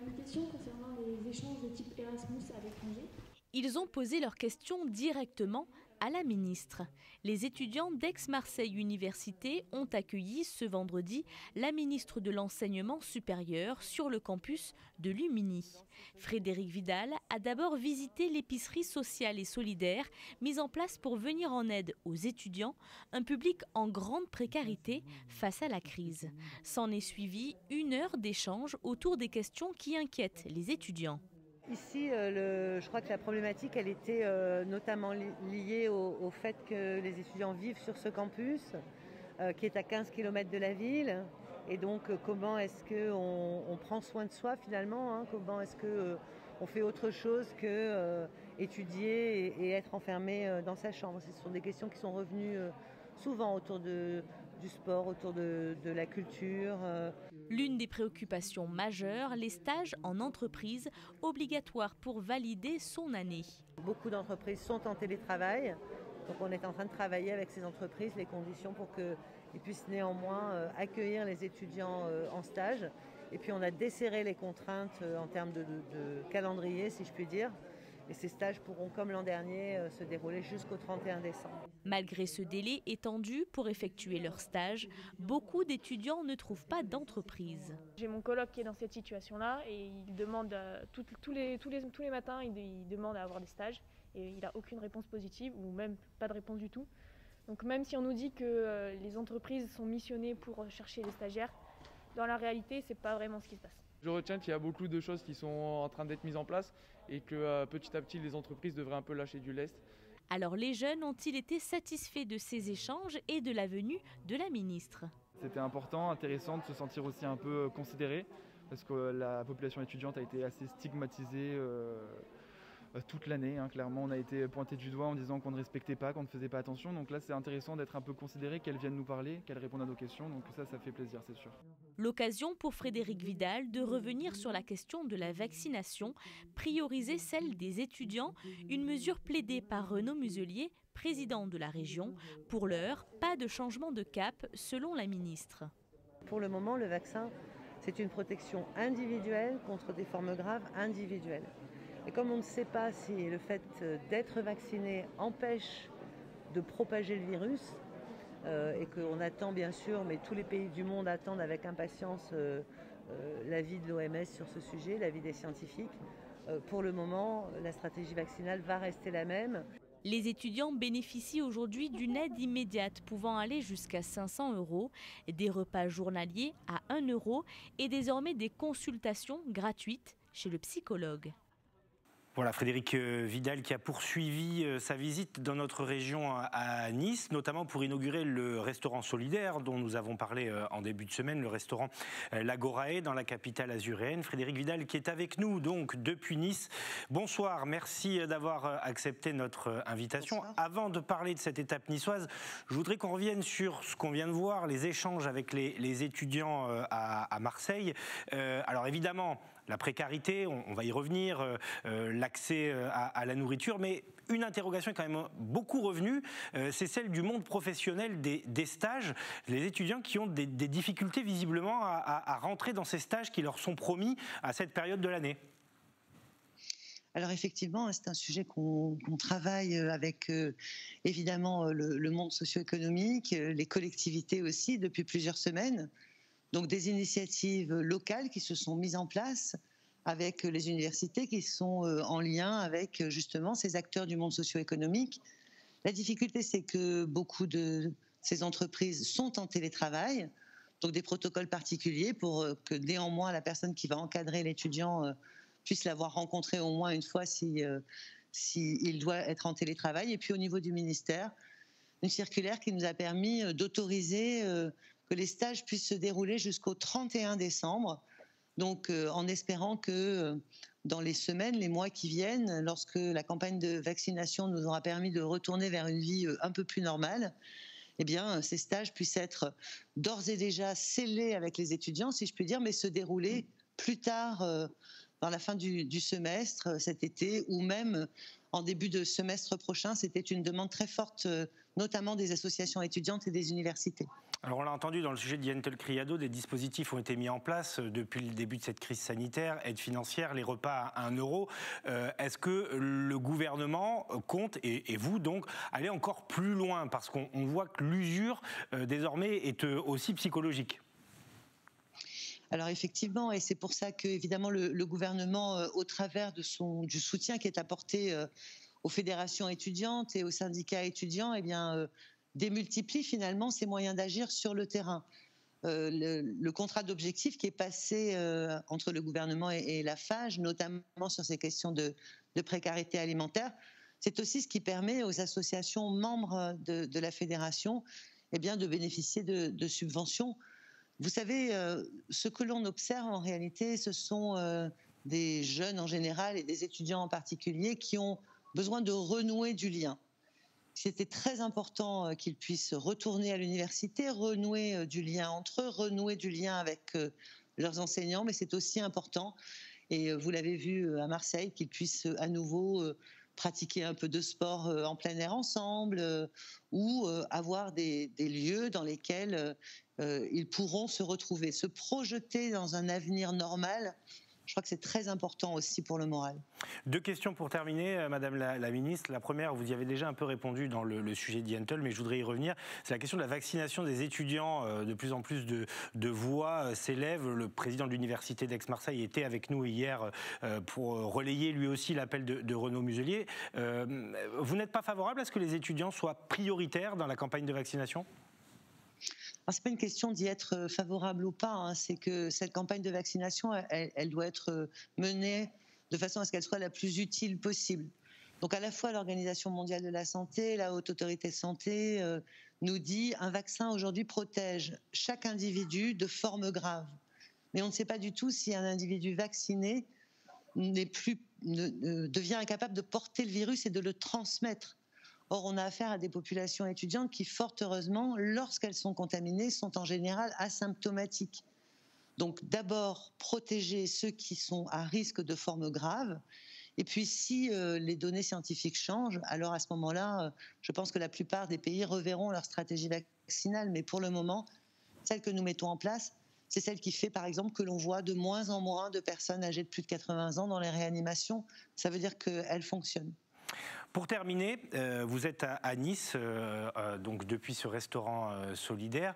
Une question concernant les échanges de type Erasmus à l'étranger. Ils ont posé leurs questions directement à la ministre. Les étudiants d'Aix-Marseille Université ont accueilli ce vendredi la ministre de l'Enseignement supérieur sur le campus de l'Umini. Frédérique Vidal a d'abord visité l'épicerie sociale et solidaire mise en place pour venir en aide aux étudiants, un public en grande précarité face à la crise. S'en est suivi 1 heure d'échange autour des questions qui inquiètent les étudiants. Ici, je crois que la problématique, elle était notamment liée au fait que les étudiants vivent sur ce campus, qui est à 15 km de la ville. Et donc, comment est-ce qu'on prend soin de soi finalement, comment est-ce qu'on fait autre chose que étudier et être enfermé dans sa chambre. Ce sont des questions qui sont revenues souvent autour du sport, autour de la culture. L'une des préoccupations majeures, les stages en entreprise obligatoires pour valider son année. Beaucoup d'entreprises sont en télétravail, donc on est en train de travailler avec ces entreprises les conditions pour qu'ils puissent néanmoins accueillir les étudiants en stage. Et puis on a desserré les contraintes en termes de calendrier, si je puis dire. Et ces stages pourront, comme l'an dernier, se dérouler jusqu'au 31 décembre. Malgré ce délai étendu pour effectuer leur stage, beaucoup d'étudiants ne trouvent pas d'entreprise. J'ai mon coloc qui est dans cette situation-là et il demande tous les matins, il demande à avoir des stages et il n'a aucune réponse positive ou même pas de réponse du tout. Donc même si on nous dit que les entreprises sont missionnées pour chercher les stagiaires, dans la réalité, c'est pas vraiment ce qui se passe. Je retiens qu'il y a beaucoup de choses qui sont en train d'être mises en place et que petit à petit les entreprises devraient un peu lâcher du lest. Alors les jeunes ont-ils été satisfaits de ces échanges et de la venue de la ministre ? C'était important, intéressant de se sentir aussi un peu considéré parce que la population étudiante a été assez stigmatisée toute l'année. Clairement, on a été pointé du doigt en disant qu'on ne respectait pas, qu'on ne faisait pas attention. Donc là, c'est intéressant d'être un peu considéré, qu'elles viennent nous parler, qu'elles répondent à nos questions. Donc ça fait plaisir, c'est sûr. L'occasion pour Frédéric Vidal de revenir sur la question de la vaccination, prioriser celle des étudiants, une mesure plaidée par Renaud Muselier, président de la région. Pour l'heure, pas de changement de cap selon la ministre. Pour le moment, le vaccin, c'est une protection individuelle contre des formes graves individuelles. Et comme on ne sait pas si le fait d'être vacciné empêche de propager le virus, et qu'on attend bien sûr, mais tous les pays du monde attendent avec impatience l'avis de l'OMS sur ce sujet, l'avis des scientifiques, pour le moment, la stratégie vaccinale va rester la même. Les étudiants bénéficient aujourd'hui d'une aide immédiate pouvant aller jusqu'à 500 €, des repas journaliers à 1 € et désormais des consultations gratuites chez le psychologue. Voilà, Frédéric Vidal qui a poursuivi sa visite dans notre région à Nice, notamment pour inaugurer le restaurant solidaire dont nous avons parlé en début de semaine, le restaurant l'Agorae dans la capitale azuréenne. Frédéric Vidal qui est avec nous donc depuis Nice. Bonsoir, merci d'avoir accepté notre invitation. Bonsoir. Avant de parler de cette étape niçoise, je voudrais qu'on revienne sur ce qu'on vient de voir, les échanges avec les étudiants à Marseille. Alors évidemment, la précarité, on va y revenir, l'accès à la nourriture, mais une interrogation est quand même beaucoup revenue, c'est celle du monde professionnel des stages, les étudiants qui ont des difficultés visiblement à rentrer dans ces stages qui leur sont promis à cette période de l'année. Alors effectivement, c'est un sujet qu'on travaille avec évidemment le monde socio-économique, les collectivités aussi depuis plusieurs semaines. Donc des initiatives locales qui se sont mises en place avec les universités qui sont en lien avec justement ces acteurs du monde socio-économique. La difficulté, c'est que beaucoup de ces entreprises sont en télétravail, donc des protocoles particuliers pour que néanmoins la personne qui va encadrer l'étudiant puisse l'avoir rencontré au moins une fois s'il doit être en télétravail. Et puis au niveau du ministère, une circulaire qui nous a permis d'autoriser que les stages puissent se dérouler jusqu'au 31 décembre, donc en espérant que dans les semaines, les mois qui viennent, lorsque la campagne de vaccination nous aura permis de retourner vers une vie un peu plus normale, eh bien, ces stages puissent être d'ores et déjà scellés avec les étudiants, si je puis dire, mais se dérouler plus tard, dans la fin du semestre, cet été, ou même en début de semestre prochain. C'était une demande très forte, notamment des associations étudiantes et des universités. Alors on l'a entendu dans le sujet d'Yentel Criado, des dispositifs ont été mis en place depuis le début de cette crise sanitaire, aide financière, les repas à 1 €. Est-ce que le gouvernement compte, et vous donc, aller encore plus loin? Parce qu'on voit que l'usure désormais est aussi psychologique. Alors effectivement, et c'est pour ça que évidemment le gouvernement, au travers de du soutien qui est apporté aux fédérations étudiantes et aux syndicats étudiants, eh bien, démultiplie finalement ses moyens d'agir sur le terrain. Le contrat d'objectif qui est passé entre le gouvernement et la FAGE, notamment sur ces questions de précarité alimentaire, c'est aussi ce qui permet aux associations membres de la fédération eh bien, de bénéficier de subventions. Vous savez, ce que l'on observe en réalité, ce sont des jeunes en général et des étudiants en particulier qui ont besoin de renouer du lien. C'était très important qu'ils puissent retourner à l'université, renouer du lien entre eux, renouer du lien avec leurs enseignants, mais c'est aussi important, et vous l'avez vu à Marseille, qu'ils puissent à nouveau pratiquer un peu de sport en plein air ensemble, ou avoir des lieux dans lesquels ils pourront se retrouver, se projeter dans un avenir normal Je crois que c'est très important aussi pour le moral. 2 questions pour terminer, Madame la Ministre. La première, vous y avez déjà un peu répondu dans le sujet d'Yentel, mais je voudrais y revenir. C'est la question de la vaccination des étudiants. De plus en plus de voix s'élèvent. Le président de l'université d'Aix-Marseille était avec nous hier pour relayer lui aussi l'appel de Renaud Muselier. Vous n'êtes pas favorable à ce que les étudiants soient prioritaires dans la campagne de vaccination ? Ce n'est pas une question d'y être favorable ou pas, hein. C'est que cette campagne de vaccination, elle doit être menée de façon à ce qu'elle soit la plus utile possible. Donc à la fois l'Organisation mondiale de la santé, la Haute Autorité de santé nous dit un vaccin aujourd'hui protège chaque individu de formes graves. Mais on ne sait pas du tout si un individu vacciné devient incapable de porter le virus et de le transmettre. Or, on a affaire à des populations étudiantes qui, fort heureusement, lorsqu'elles sont contaminées, sont en général asymptomatiques. Donc, d'abord, protéger ceux qui sont à risque de formes graves. Et puis, si les données scientifiques changent, alors à ce moment-là, je pense que la plupart des pays reverront leur stratégie vaccinale. Mais pour le moment, celle que nous mettons en place, c'est celle qui fait, par exemple, que l'on voit de moins en moins de personnes âgées de plus de 80 ans dans les réanimations. Ça veut dire qu'elle fonctionne. Pour terminer, vous êtes à Nice, donc depuis ce restaurant solidaire,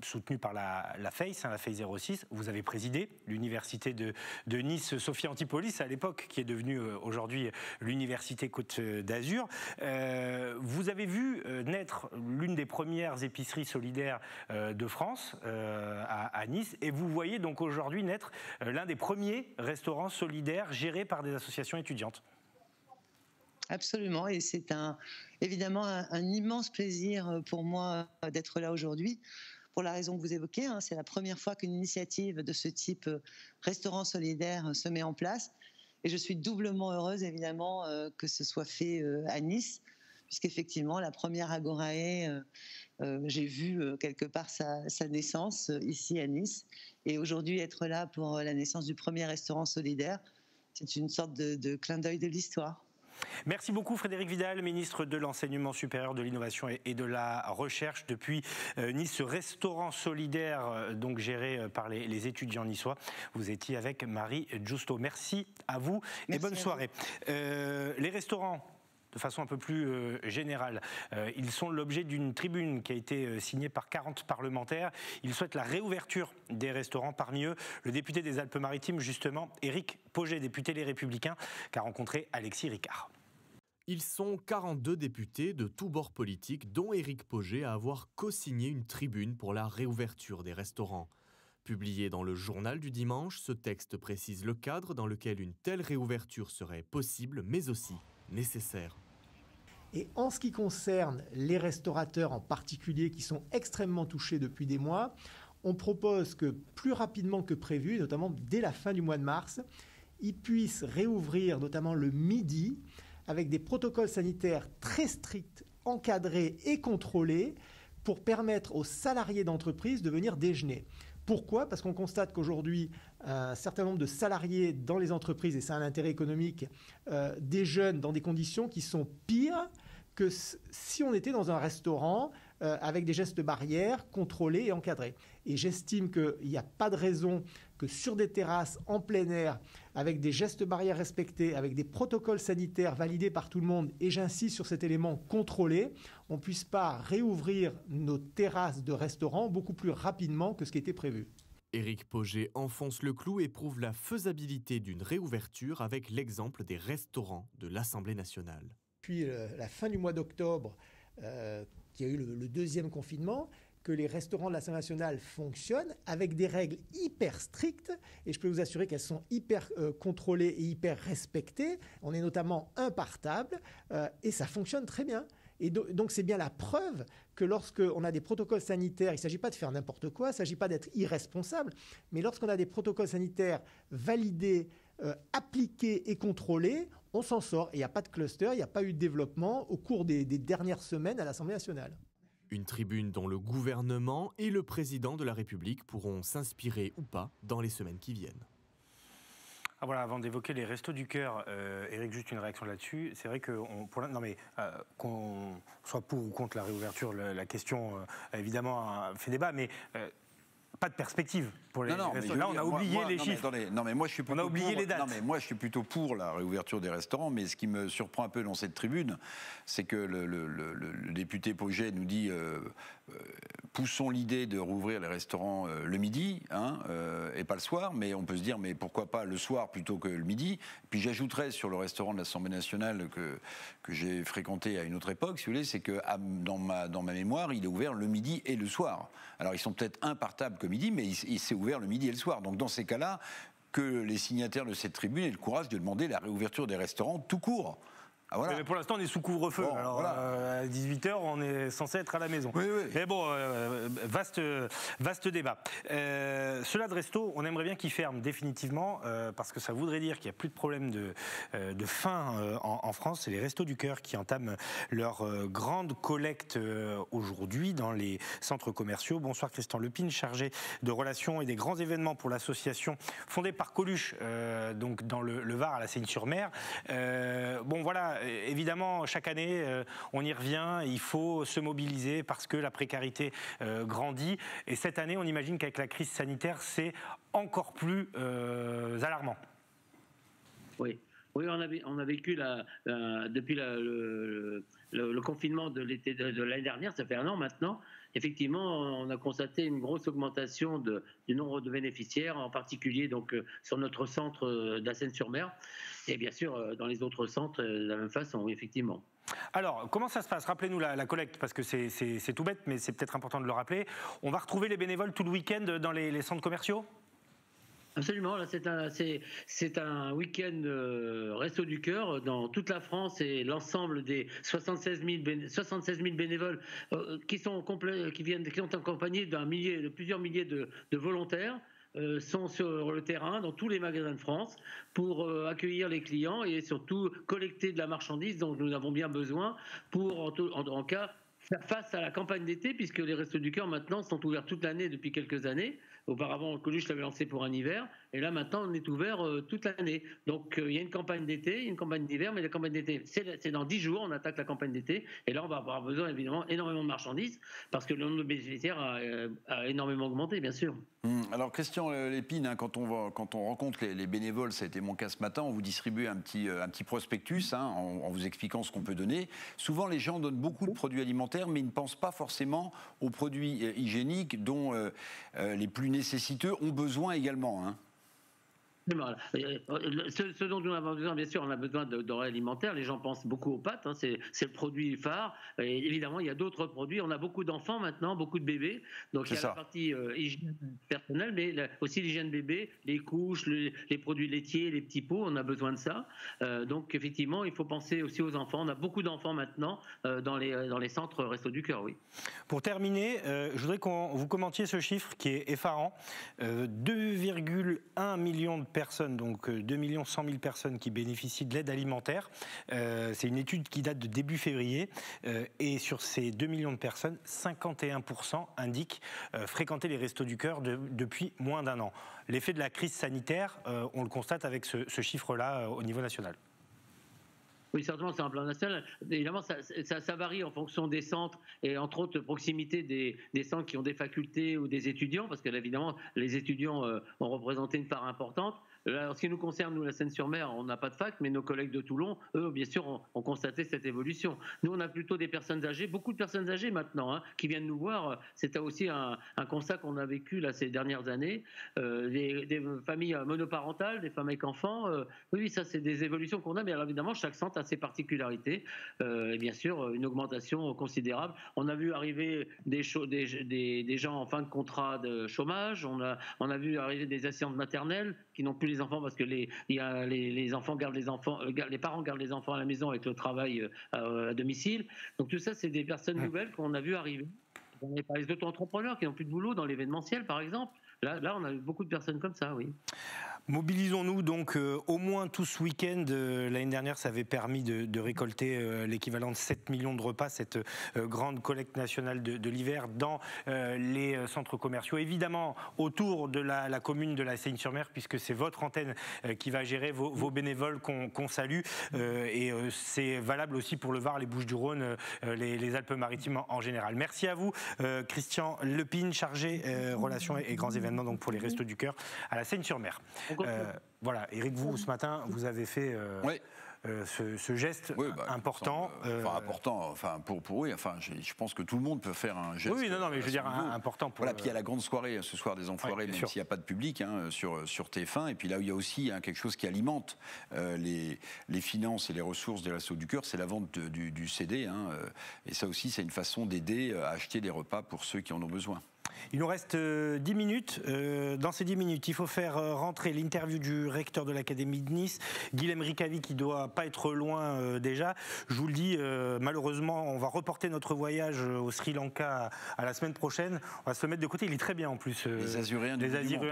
soutenu par la FACE, la FACE 06. Vous avez présidé l'université de Nice, Sophia Antipolis, à l'époque, qui est devenue aujourd'hui l'université Côte d'Azur. Vous avez vu naître l'une des premières épiceries solidaires de France à Nice, et vous voyez donc aujourd'hui naître l'un des premiers restaurants solidaires gérés par des associations étudiantes. Absolument, et c'est évidemment un immense plaisir pour moi d'être là aujourd'hui, pour la raison que vous évoquez. C'est la première fois qu'une initiative de ce type restaurant solidaire se met en place, et je suis doublement heureuse évidemment que ce soit fait à Nice, puisqu'effectivement la première Agorae, j'ai vu quelque part sa naissance ici à Nice, et aujourd'hui être là pour la naissance du premier restaurant solidaire, c'est une sorte de clin d'œil de l'histoire. Merci beaucoup Frédérique Vidal, ministre de l'Enseignement supérieur, de l'Innovation et de la Recherche. Depuis Nice, ce restaurant solidaire donc géré par les étudiants niçois. Vous étiez avec Marie Giusto. Merci à vous et bonne soirée. Les restaurants, de façon un peu plus générale, ils sont l'objet d'une tribune qui a été signée par 40 parlementaires. Ils souhaitent la réouverture des restaurants. Parmi eux, le député des Alpes-Maritimes, justement, Éric Pauget, député Les Républicains, qui a rencontré Alexis Ricard. Ils sont 42 députés de tous bords politiques, dont Éric Pauget, à avoir co-signé une tribune pour la réouverture des restaurants. Publié dans le journal du dimanche, ce texte précise le cadre dans lequel une telle réouverture serait possible, mais aussi nécessaire. Et en ce qui concerne les restaurateurs en particulier qui sont extrêmement touchés depuis des mois, on propose que plus rapidement que prévu, notamment dès la fin du mois de mars, ils puissent réouvrir notamment le midi avec des protocoles sanitaires très stricts, encadrés et contrôlés pour permettre aux salariés d'entreprise de venir déjeuner. Pourquoi ? Parce qu'on constate qu'aujourd'hui, un certain nombre de salariés dans les entreprises, et c'est un intérêt économique, déjeunent dans des conditions qui sont pires que si on était dans un restaurant avec des gestes barrières contrôlés et encadrés. Et j'estime qu'il n'y a pas de raison que sur des terrasses en plein air, avec des gestes barrières respectés, avec des protocoles sanitaires validés par tout le monde, et j'insiste sur cet élément contrôlé, on ne puisse pas réouvrir nos terrasses de restaurants beaucoup plus rapidement que ce qui était prévu. Éric Pauget enfonce le clou et prouve la faisabilité d'une réouverture avec l'exemple des restaurants de l'Assemblée nationale. Puis la fin du mois d'octobre, qui a eu le deuxième confinement, que les restaurants de l'Assemblée nationale fonctionnent avec des règles hyper strictes, et je peux vous assurer qu'elles sont hyper contrôlées et hyper respectées. On est notamment impartable, et ça fonctionne très bien. Et donc c'est bien la preuve que lorsqu'on a des protocoles sanitaires, il ne s'agit pas de faire n'importe quoi, il ne s'agit pas d'être irresponsable, mais lorsqu'on a des protocoles sanitaires validés, appliqués et contrôlés, on s'en sort. Et il n'y a pas de cluster, il n'y a pas eu de développement au cours des dernières semaines à l'Assemblée nationale. Une tribune dont le gouvernement et le président de la République pourront s'inspirer ou pas dans les semaines qui viennent. Ah voilà, avant d'évoquer les restos du cœur, Éric, juste une réaction là-dessus. C'est vrai qu'on soit pour ou contre la réouverture, la question évidemment fait débat, mais pas de perspective pour les restaurants. Mais là, on a oublié les chiffres. Moi, je suis plutôt on a oublié les dates. Non, mais moi, je suis plutôt pour la réouverture des restaurants. Mais ce qui me surprend un peu dans cette tribune, c'est que le député Pauget nous dit poussons l'idée de rouvrir les restaurants le midi, et pas le soir. Mais on peut se dire, mais pourquoi pas le soir plutôt que le midi? Puis j'ajouterais sur le restaurant de l'Assemblée nationale que j'ai fréquenté à une autre époque, si vous voulez, c'est que dans ma mémoire, il est ouvert le midi et le soir. Alors ils sont peut-être impartables que midi, mais il s'est ouvert le midi et le soir. Donc dans ces cas-là, que les signataires de cette tribune aient le courage de demander la réouverture des restaurants tout court. Ah, voilà. Mais pour l'instant, on est sous couvre-feu. Bon, alors, voilà. à 18h, on est censé être à la maison. Oui, oui. Mais bon, vaste débat. Cela de resto, on aimerait bien qu'ils ferment définitivement, parce que ça voudrait dire qu'il n'y a plus de problème de faim en France. C'est les Restos du Cœur qui entament leur grande collecte aujourd'hui dans les centres commerciaux. Bonsoir Christian Lepine, chargé de relations et des grands événements pour l'association fondée par Coluche, donc dans le Var, à la Seigne-sur-Mer. Bon, voilà. Évidemment, chaque année, on y revient, il faut se mobiliser parce que la précarité grandit. Et cette année, on imagine qu'avec la crise sanitaire, c'est encore plus alarmant. Oui. Oui, on a vécu depuis le confinement de l'été de l'année dernière, ça fait 1 an maintenant. Effectivement, on a constaté une grosse augmentation du nombre de bénéficiaires, en particulier donc sur notre centre d'Ascennes-sur-Mer, et bien sûr dans les autres centres de la même façon, oui, effectivement. Alors, comment ça se passe? Rappelez-nous la collecte, parce que c'est tout bête, mais c'est peut-être important de le rappeler. On va retrouver les bénévoles tout le week-end dans les centres commerciaux? Absolument, là c'est un week-end Resto du Cœur dans toute la France, et l'ensemble des 76 000 bénévoles qui sont accompagnés de plusieurs milliers de volontaires. Sont sur le terrain dans tous les magasins de France pour accueillir les clients et surtout collecter de la marchandise dont nous avons bien besoin pour en cas faire face à la campagne d'été, puisque les Restos du Cœur maintenant sont ouverts toute l'année depuis quelques années. Auparavant, Coluche l'avait lancé pour un hiver, et là maintenant on est ouvert toute l'année. Donc il y a une campagne d'été, une campagne d'hiver, mais la campagne d'été, c'est dans 10 jours, on attaque la campagne d'été, et là on va avoir besoin évidemment énormément de marchandises, parce que le nombre de bénéficiaires a énormément augmenté, bien sûr. Alors Christian Lepine, quand on rencontre les bénévoles, ça a été mon cas ce matin, on vous distribue un petit prospectus en vous expliquant ce qu'on peut donner. Souvent les gens donnent beaucoup de produits alimentaires, mais ils ne pensent pas forcément aux produits hygiéniques dont les plus nécessiteux ont besoin également. Ce dont nous avons besoin, bien sûr, on a besoin de denrées alimentaires. Les gens pensent beaucoup aux pâtes, c'est le produit phare. Et évidemment, il y a d'autres produits. On a beaucoup d'enfants maintenant, beaucoup de bébés. Donc il y a la partie hygiène personnelle, mais aussi l'hygiène bébé, les couches, les produits laitiers, les petits pots. On a besoin de ça. Donc effectivement, il faut penser aussi aux enfants. On a beaucoup d'enfants maintenant dans les centres Restos du Cœur, oui. Pour terminer, je voudrais que vous commentiez ce chiffre qui est effarant. 2,1 millions de personnes, donc 2 100 000 personnes qui bénéficient de l'aide alimentaire. C'est une étude qui date de début février. Et sur ces 2 millions de personnes, 51% indiquent fréquenter les Restos du Cœur depuis moins d'1 an. L'effet de la crise sanitaire, on le constate avec ce chiffre-là au niveau national. Oui, certainement, c'est un plan national. Évidemment, ça varie en fonction des centres et entre autres de proximité des centres qui ont des facultés ou des étudiants, parce que là, évidemment, les étudiants ont représenté une part importante. Là, en ce qui nous concerne, nous, la Seine-sur-Mer, on n'a pas de fac, mais nos collègues de Toulon, eux, bien sûr, ont constaté cette évolution. Nous, on a plutôt des personnes âgées, beaucoup de personnes âgées maintenant, qui viennent nous voir. C'est aussi un constat qu'on a vécu là, ces dernières années. Des familles monoparentales, des femmes avec enfants. Oui, ça, c'est des évolutions qu'on a, mais alors, évidemment, chaque centre a ses particularités. Et bien sûr, une augmentation considérable. On a vu arriver des gens en fin de contrat de chômage. On a vu arriver des assistantes maternelles qui n'ont plus les enfants parce que les enfants gardent les parents gardent les enfants à la maison avec le travail à domicile. Donc tout ça, c'est des personnes nouvelles qu'on a vu arriver. On a parlé d'auto-entrepreneurs qui n'ont plus de boulot dans l'événementiel, par exemple. Là, on a eu beaucoup de personnes comme ça, oui. Mobilisons-nous donc au moins tout ce week-end. L'année dernière, ça avait permis de récolter l'équivalent de 7 millions de repas, cette grande collecte nationale de l'hiver dans les centres commerciaux. Évidemment, autour de la commune de la Seigne-sur-Mer, puisque c'est votre antenne qui va gérer vos bénévoles qu'on salue. Et c'est valable aussi pour le Var, les Bouches-du-Rhône, les Alpes-Maritimes en général. Merci à vous, Christian Lepine, chargé relations et grands événements donc pour les Restos du Cœur à la Seigne-sur-Mer. Voilà, Éric, vous, ce matin, vous avez fait ce geste important. Je pense que tout le monde peut faire un geste. Oui, non, mais je veux dire important pour. Voilà, puis il y a la grande soirée ce soir des Enfoirés, même s'il n'y a pas de public sur TF1. Et puis là, il y a aussi quelque chose qui alimente les finances et les ressources des Restos du Cœur, c'est la vente du CD. Et ça aussi, c'est une façon d'aider à acheter des repas pour ceux qui en ont besoin. Il nous reste 10 minutes. Dans ces 10 minutes, il faut faire rentrer l'interview du recteur de l'Académie de Nice, Guilhem Rickavi, qui ne doit pas être loin déjà. Je vous le dis, malheureusement, on va reporter notre voyage au Sri Lanka à la semaine prochaine. On va se mettre de côté. Il est très bien en plus. Les Azuréens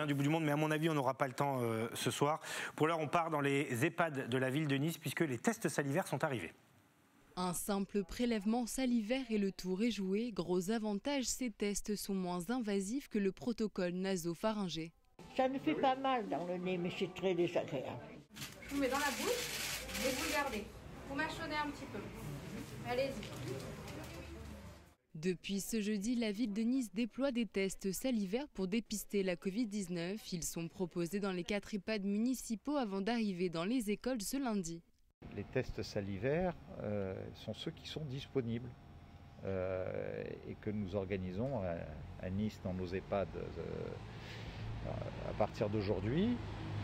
du bout du monde. Mais à mon avis, on n'aura pas le temps ce soir. Pour l'heure, on part dans les EHPAD de la ville de Nice, puisque les tests salivaires sont arrivés. Un simple prélèvement salivaire et le tour est joué. Gros avantage, ces tests sont moins invasifs que le protocole nasopharyngé. Ça me fait pas mal dans le nez, mais c'est très désagréable. Je vous mets dans la bouche et vous le gardez. Vous mâchonnez un petit peu. Allez-y. Depuis ce jeudi, la ville de Nice déploie des tests salivaires pour dépister la Covid-19. Ils sont proposés dans les 4 EHPAD municipaux avant d'arriver dans les écoles ce lundi. Les tests salivaires sont ceux qui sont disponibles et que nous organisons à Nice dans nos EHPAD à partir d'aujourd'hui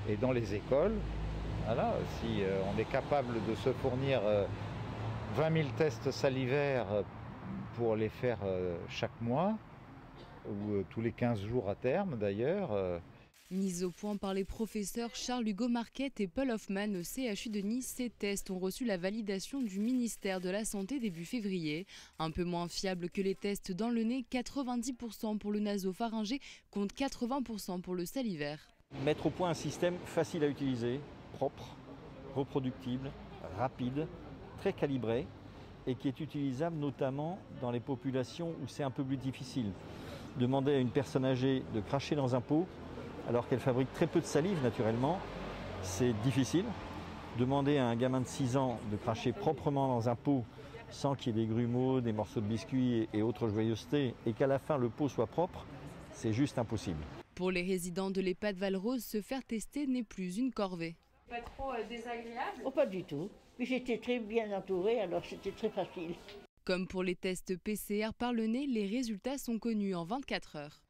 et dans les écoles. Voilà, si on est capable de se fournir 20 000 tests salivaires pour les faire chaque mois ou tous les 15 jours à terme d'ailleurs. Mis au point par les professeurs Charles-Hugo Marquette et Paul Hoffman au CHU de Nice, ces tests ont reçu la validation du ministère de la Santé début février. Un peu moins fiable que les tests dans le nez, 90% pour le nasopharyngé contre 80% pour le salivaire. Mettre au point un système facile à utiliser, propre, reproductible, rapide, très calibré et qui est utilisable notamment dans les populations où c'est un peu plus difficile. Demander à une personne âgée de cracher dans un pot alors qu'elle fabrique très peu de salive naturellement, c'est difficile. Demander à un gamin de 6 ans de cracher proprement dans un pot sans qu'il y ait des grumeaux, des morceaux de biscuits et autres joyeusetés, et qu'à la fin le pot soit propre, c'est juste impossible. Pour les résidents de l'EHPAD Valrose, se faire tester n'est plus une corvée. Pas trop désagréable? Oh, pas du tout. Mais j'étais très bien entourée, alors c'était très facile. Comme pour les tests PCR par le nez, les résultats sont connus en 24 heures.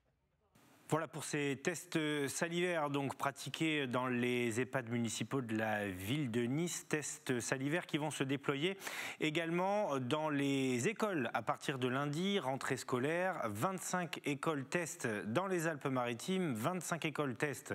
Voilà pour ces tests salivaires donc pratiqués dans les EHPAD municipaux de la ville de Nice, tests salivaires qui vont se déployer également dans les écoles à partir de lundi, rentrée scolaire, 25 écoles tests dans les Alpes-Maritimes, 25 écoles tests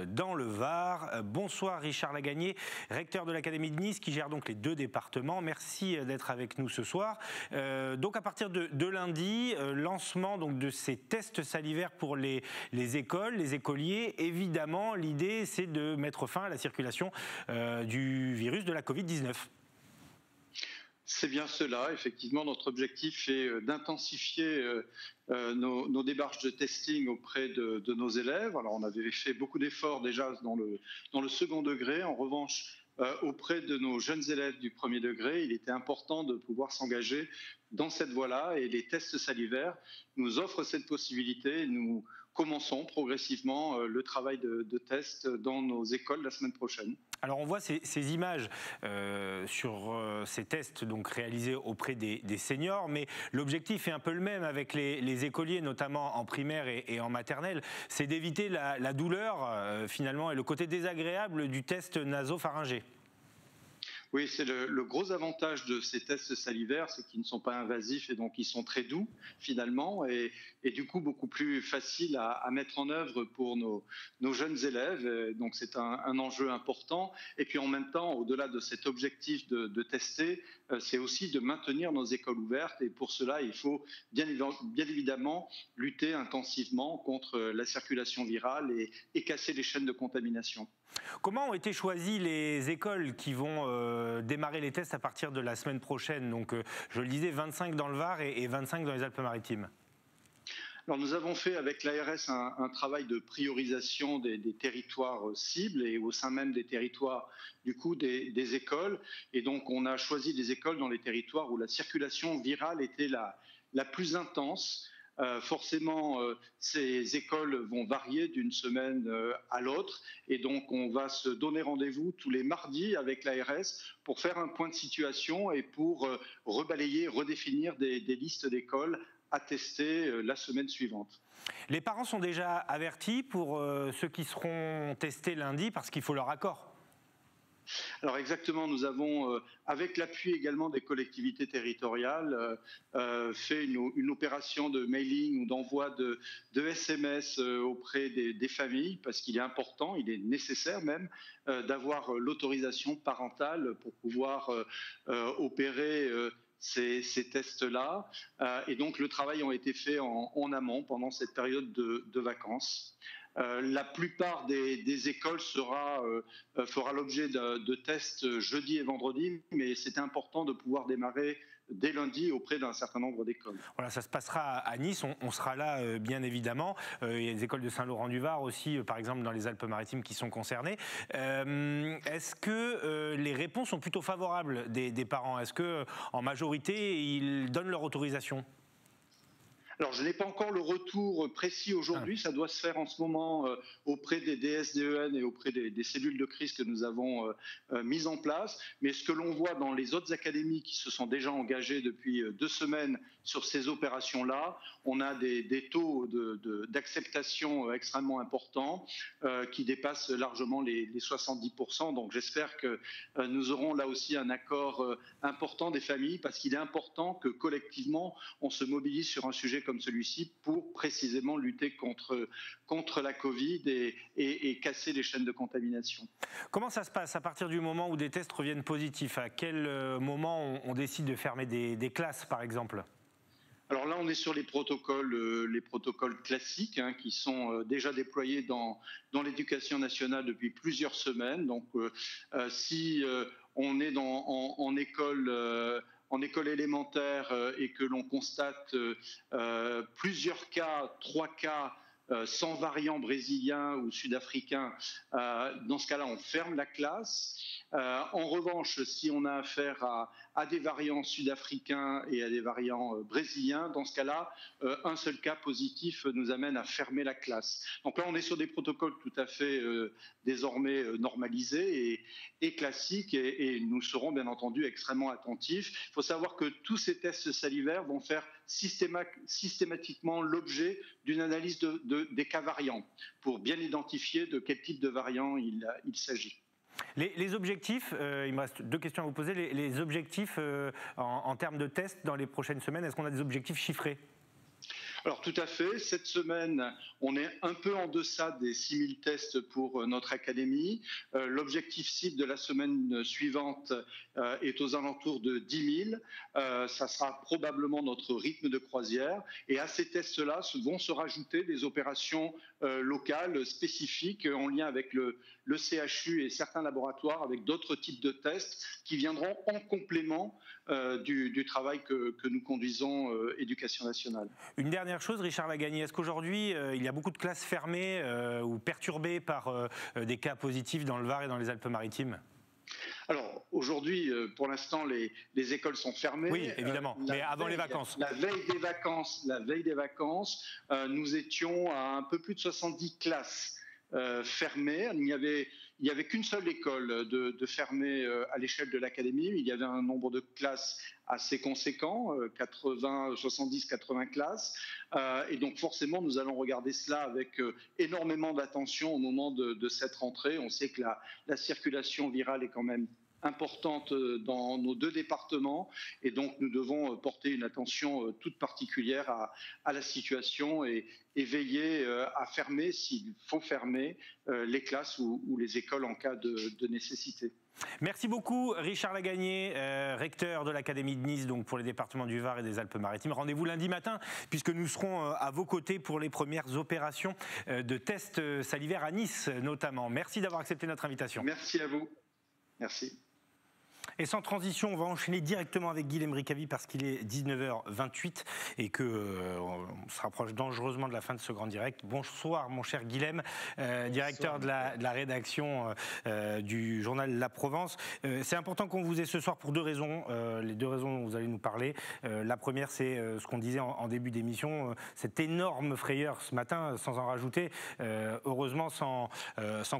dans le Var. Bonsoir Richard Lagagné, recteur de l'Académie de Nice qui gère donc les 2 départements. Merci d'être avec nous ce soir. Donc à partir de lundi, lancement donc de ces tests salivaires pour les écoles, les écoliers. Évidemment, l'idée, c'est de mettre fin à la circulation du virus de la Covid-19. C'est bien cela. Effectivement, notre objectif est d'intensifier nos démarches de testing auprès de nos élèves. Alors, on avait fait beaucoup d'efforts déjà dans le second degré. En revanche, auprès de nos jeunes élèves du premier degré, il était important de pouvoir s'engager dans cette voie-là. Et les tests salivaires nous offrent cette possibilité. Nous commençons progressivement le travail de test dans nos écoles la semaine prochaine. Alors on voit ces images sur ces tests donc réalisés auprès des seniors, mais l'objectif est un peu le même avec les écoliers, notamment en primaire et en maternelle, c'est d'éviter la douleur finalement et le côté désagréable du test nasopharyngé. Oui, c'est le gros avantage de ces tests salivaires, c'est qu'ils ne sont pas invasifs et donc ils sont très doux finalement et du coup beaucoup plus faciles à mettre en œuvre pour nos jeunes élèves. Donc c'est un enjeu important. Et puis en même temps, au-delà de cet objectif de tester, c'est aussi de maintenir nos écoles ouvertes. Et pour cela, il faut bien évidemment lutter intensivement contre la circulation virale et casser les chaînes de contamination. Comment ont été choisies les écoles qui vont démarrer les tests à partir de la semaine prochaine? Donc, je le disais, 25 dans le Var et 25 dans les Alpes-Maritimes. Alors, nous avons fait avec l'ARS un travail de priorisation des territoires cibles et au sein même des territoires du coup des écoles. Et donc, on a choisi des écoles dans les territoires où la circulation virale était la plus intense. Forcément, ces écoles vont varier d'une semaine à l'autre et donc on va se donner rendez-vous tous les mardis avec l'ARS pour faire un point de situation et pour rebalayer, redéfinir des listes d'écoles à tester la semaine suivante. Les parents sont déjà avertis pour ceux qui seront testés lundi parce qu'il faut leur accord. Alors exactement, nous avons, avec l'appui également des collectivités territoriales, fait une opération de mailing ou d'envoi de SMS auprès des familles, parce qu'il est important, il est nécessaire même, d'avoir l'autorisation parentale pour pouvoir opérer ces tests-là. Et donc le travail a été fait en amont pendant cette période de vacances. La plupart des écoles fera l'objet de tests jeudi et vendredi, mais c'est important de pouvoir démarrer dès lundi auprès d'un certain nombre d'écoles. Voilà, ça se passera à Nice, on sera là bien évidemment. Il y a des écoles de Saint-Laurent-du-Var aussi, par exemple dans les Alpes-Maritimes qui sont concernées. Est-ce que les réponses sont plutôt favorables des parents? Est-ce qu'en majorité, ils donnent leur autorisation? Alors, je n'ai pas encore le retour précis aujourd'hui. Ça doit se faire en ce moment auprès des DSDEN et auprès des cellules de crise que nous avons mises en place. Mais ce que l'on voit dans les autres académies qui se sont déjà engagées depuis 2 semaines sur ces opérations-là, on a des taux d'acceptation extrêmement importants qui dépassent largement les 70%. Donc, j'espère que nous aurons là aussi un accord important des familles parce qu'il est important que collectivement, on se mobilise sur un sujet comme celui-ci pour précisément lutter contre la Covid et casser les chaînes de contamination. Comment ça se passe à partir du moment où des tests reviennent positifs? À quel moment on décide de fermer des classes, par exemple? Alors là, on est sur les protocoles classiques qui sont déjà déployés dans l'éducation nationale depuis plusieurs semaines. Donc, si on est en école élémentaire et que l'on constate plusieurs cas, 3 cas sans variant brésilien ou sud-africain, dans ce cas-là, on ferme la classe. En revanche, si on a affaire à des variants sud-africains et à des variants brésiliens, dans ce cas-là, un seul cas positif nous amène à fermer la classe. Donc là, on est sur des protocoles tout à fait désormais normalisés et classiques et nous serons bien entendu extrêmement attentifs. Il faut savoir que tous ces tests salivaires vont faire systématiquement l'objet d'une analyse des cas variants pour bien identifier de quel type de variant il s'agit. Les objectifs, il me reste 2 questions à vous poser. Les objectifs en termes de tests dans les prochaines semaines, est-ce qu'on a des objectifs chiffrés? Alors tout à fait, cette semaine, on est un peu en deçà des 6000 tests pour notre académie. L'objectif cible de la semaine suivante est aux alentours de 10 000. Ça sera probablement notre rythme de croisière. Et à ces tests-là vont se rajouter des opérations locales spécifiques en lien avec le CHU et certains laboratoires avec d'autres types de tests qui viendront en complément du travail que nous conduisons Éducation nationale. Une dernière chose, Richard Lagagny, est-ce qu'aujourd'hui il y a beaucoup de classes fermées ou perturbées par des cas positifs dans le Var et dans les Alpes-Maritimes? Alors aujourd'hui, pour l'instant, les écoles sont fermées. Oui, évidemment, mais avant les vacances. La veille des vacances, nous étions à un peu plus de 70 classes fermées. Il n'y avait qu'une seule école de fermée à l'échelle de l'académie. Il y avait un nombre de classes assez conséquent, 70-80 classes. Et donc forcément, nous allons regarder cela avec énormément d'attention au moment de cette rentrée. On sait que la circulation virale est quand même importante dans nos 2 départements et donc nous devons porter une attention toute particulière à la situation et veiller à fermer, s'il faut fermer, les classes ou les écoles en cas de nécessité. Merci beaucoup Richard Lagagné, recteur de l'Académie de Nice donc pour les départements du Var et des Alpes-Maritimes. Rendez-vous lundi matin puisque nous serons à vos côtés pour les premières opérations de tests salivaires à Nice notamment. Merci d'avoir accepté notre invitation. Merci à vous. Merci. Et sans transition, on va enchaîner directement avec Guilhem Rickavi parce qu'il est 19h28 et qu'on se rapproche dangereusement de la fin de ce grand direct. Bonsoir mon cher Guilhem, directeur de la rédaction du journal La Provence. C'est important qu'on vous ait ce soir pour 2 raisons, les 2 raisons dont vous allez nous parler. La première, c'est ce qu'on disait en début d'émission, cette énorme frayeur ce matin, sans en rajouter, heureusement sans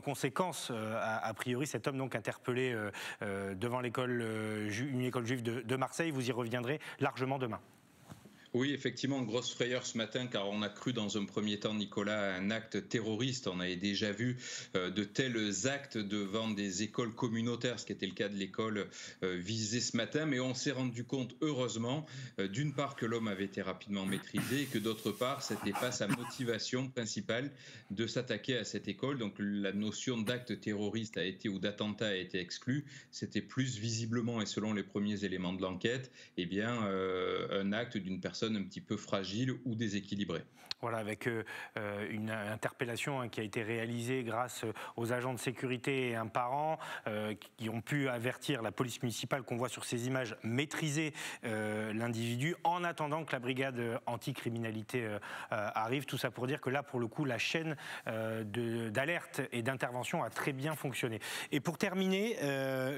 conséquence, a priori, cet homme donc interpellé devant une école juive de Marseille. Vous y reviendrez largement demain. Oui, effectivement, grosse frayeur ce matin car on a cru dans un premier temps, Nicolas, à un acte terroriste. On avait déjà vu de tels actes devant des écoles communautaires, ce qui était le cas de l'école visée ce matin. Mais on s'est rendu compte, heureusement, d'une part que l'homme avait été rapidement maîtrisé et que d'autre part, c'était pas sa motivation principale de s'attaquer à cette école. Donc la notion d'acte terroriste ou d'attentat a été exclue. C'était plus visiblement, et selon les premiers éléments de l'enquête, un acte d'une personne un petit peu fragile ou déséquilibrée. Voilà, avec une interpellation qui a été réalisée grâce aux agents de sécurité et un parent qui ont pu avertir la police municipale qu'on voit sur ces images maîtriser l'individu en attendant que la brigade anticriminalité arrive. Tout ça pour dire que là, pour le coup, la chaîne d'alerte et d'intervention a très bien fonctionné. Et pour terminer,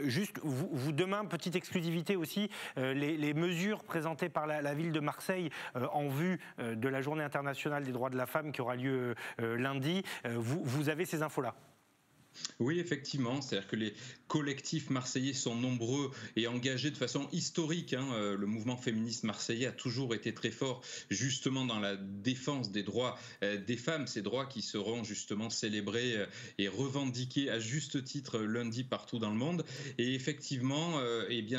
juste, vous demain, petite exclusivité aussi, les mesures présentées par la ville de Marseille en vue de la journée internationale des droits de la femme qui aura lieu lundi. Vous avez ces infos-là? Oui, effectivement, c'est-à-dire que les collectifs marseillais sont nombreux et engagés de façon historique. Le mouvement féministe marseillais a toujours été très fort justement dans la défense des droits des femmes, ces droits qui seront justement célébrés et revendiqués à juste titre lundi partout dans le monde. Et effectivement,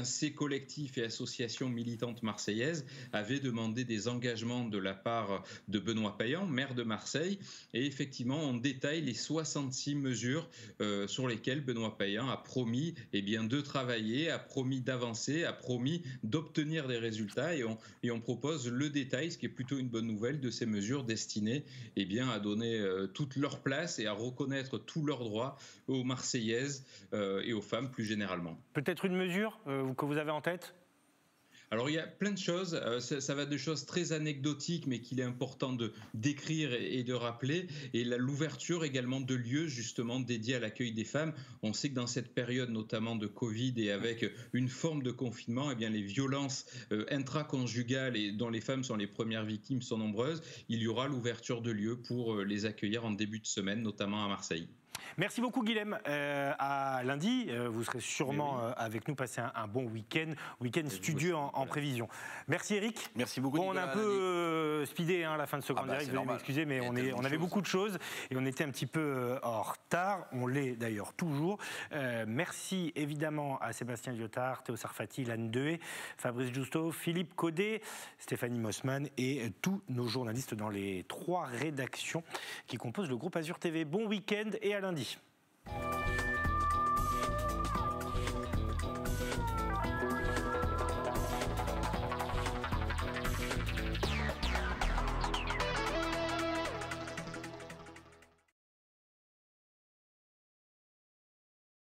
ces collectifs et associations militantes marseillaises avaient demandé des engagements de la part de Benoît Payan, maire de Marseille. Et effectivement, on détaille les 66 mesures sur lesquelles Benoît Payan a promis de travailler, a promis d'avancer, a promis d'obtenir des résultats et on propose le détail, ce qui est plutôt une bonne nouvelle, de ces mesures destinées à donner toute leur place et à reconnaître tous leurs droits aux Marseillaises et aux femmes plus généralement. Peut-être une mesure que vous avez en tête ? Alors il y a plein de choses, ça va de choses très anecdotiques mais qu'il est important de décrire et de rappeler, et l'ouverture également de lieux justement dédiés à l'accueil des femmes. On sait que dans cette période notamment de Covid et avec une forme de confinement, les violences intraconjugales et dont les femmes sont les premières victimes sont nombreuses. Il y aura l'ouverture de lieux pour les accueillir en début de semaine, notamment à Marseille. Merci beaucoup Guilhem. À lundi, vous serez sûrement avec nous, passer un bon week-end studieux en prévision. Merci Eric. Merci beaucoup. Bon, on a un peu speedé la fin de ce grand direct, vous allez m'excuser, mais on avait beaucoup de choses et on était un petit peu en retard. On l'est d'ailleurs toujours. Merci évidemment à Sébastien Lyotard, Théo Sarfati, Lanne Dehé, Fabrice Justo, Philippe Caudet, Stéphanie Mossman et tous nos journalistes dans les 3 rédactions qui composent le groupe Azur TV. Bon week-end et à lundi.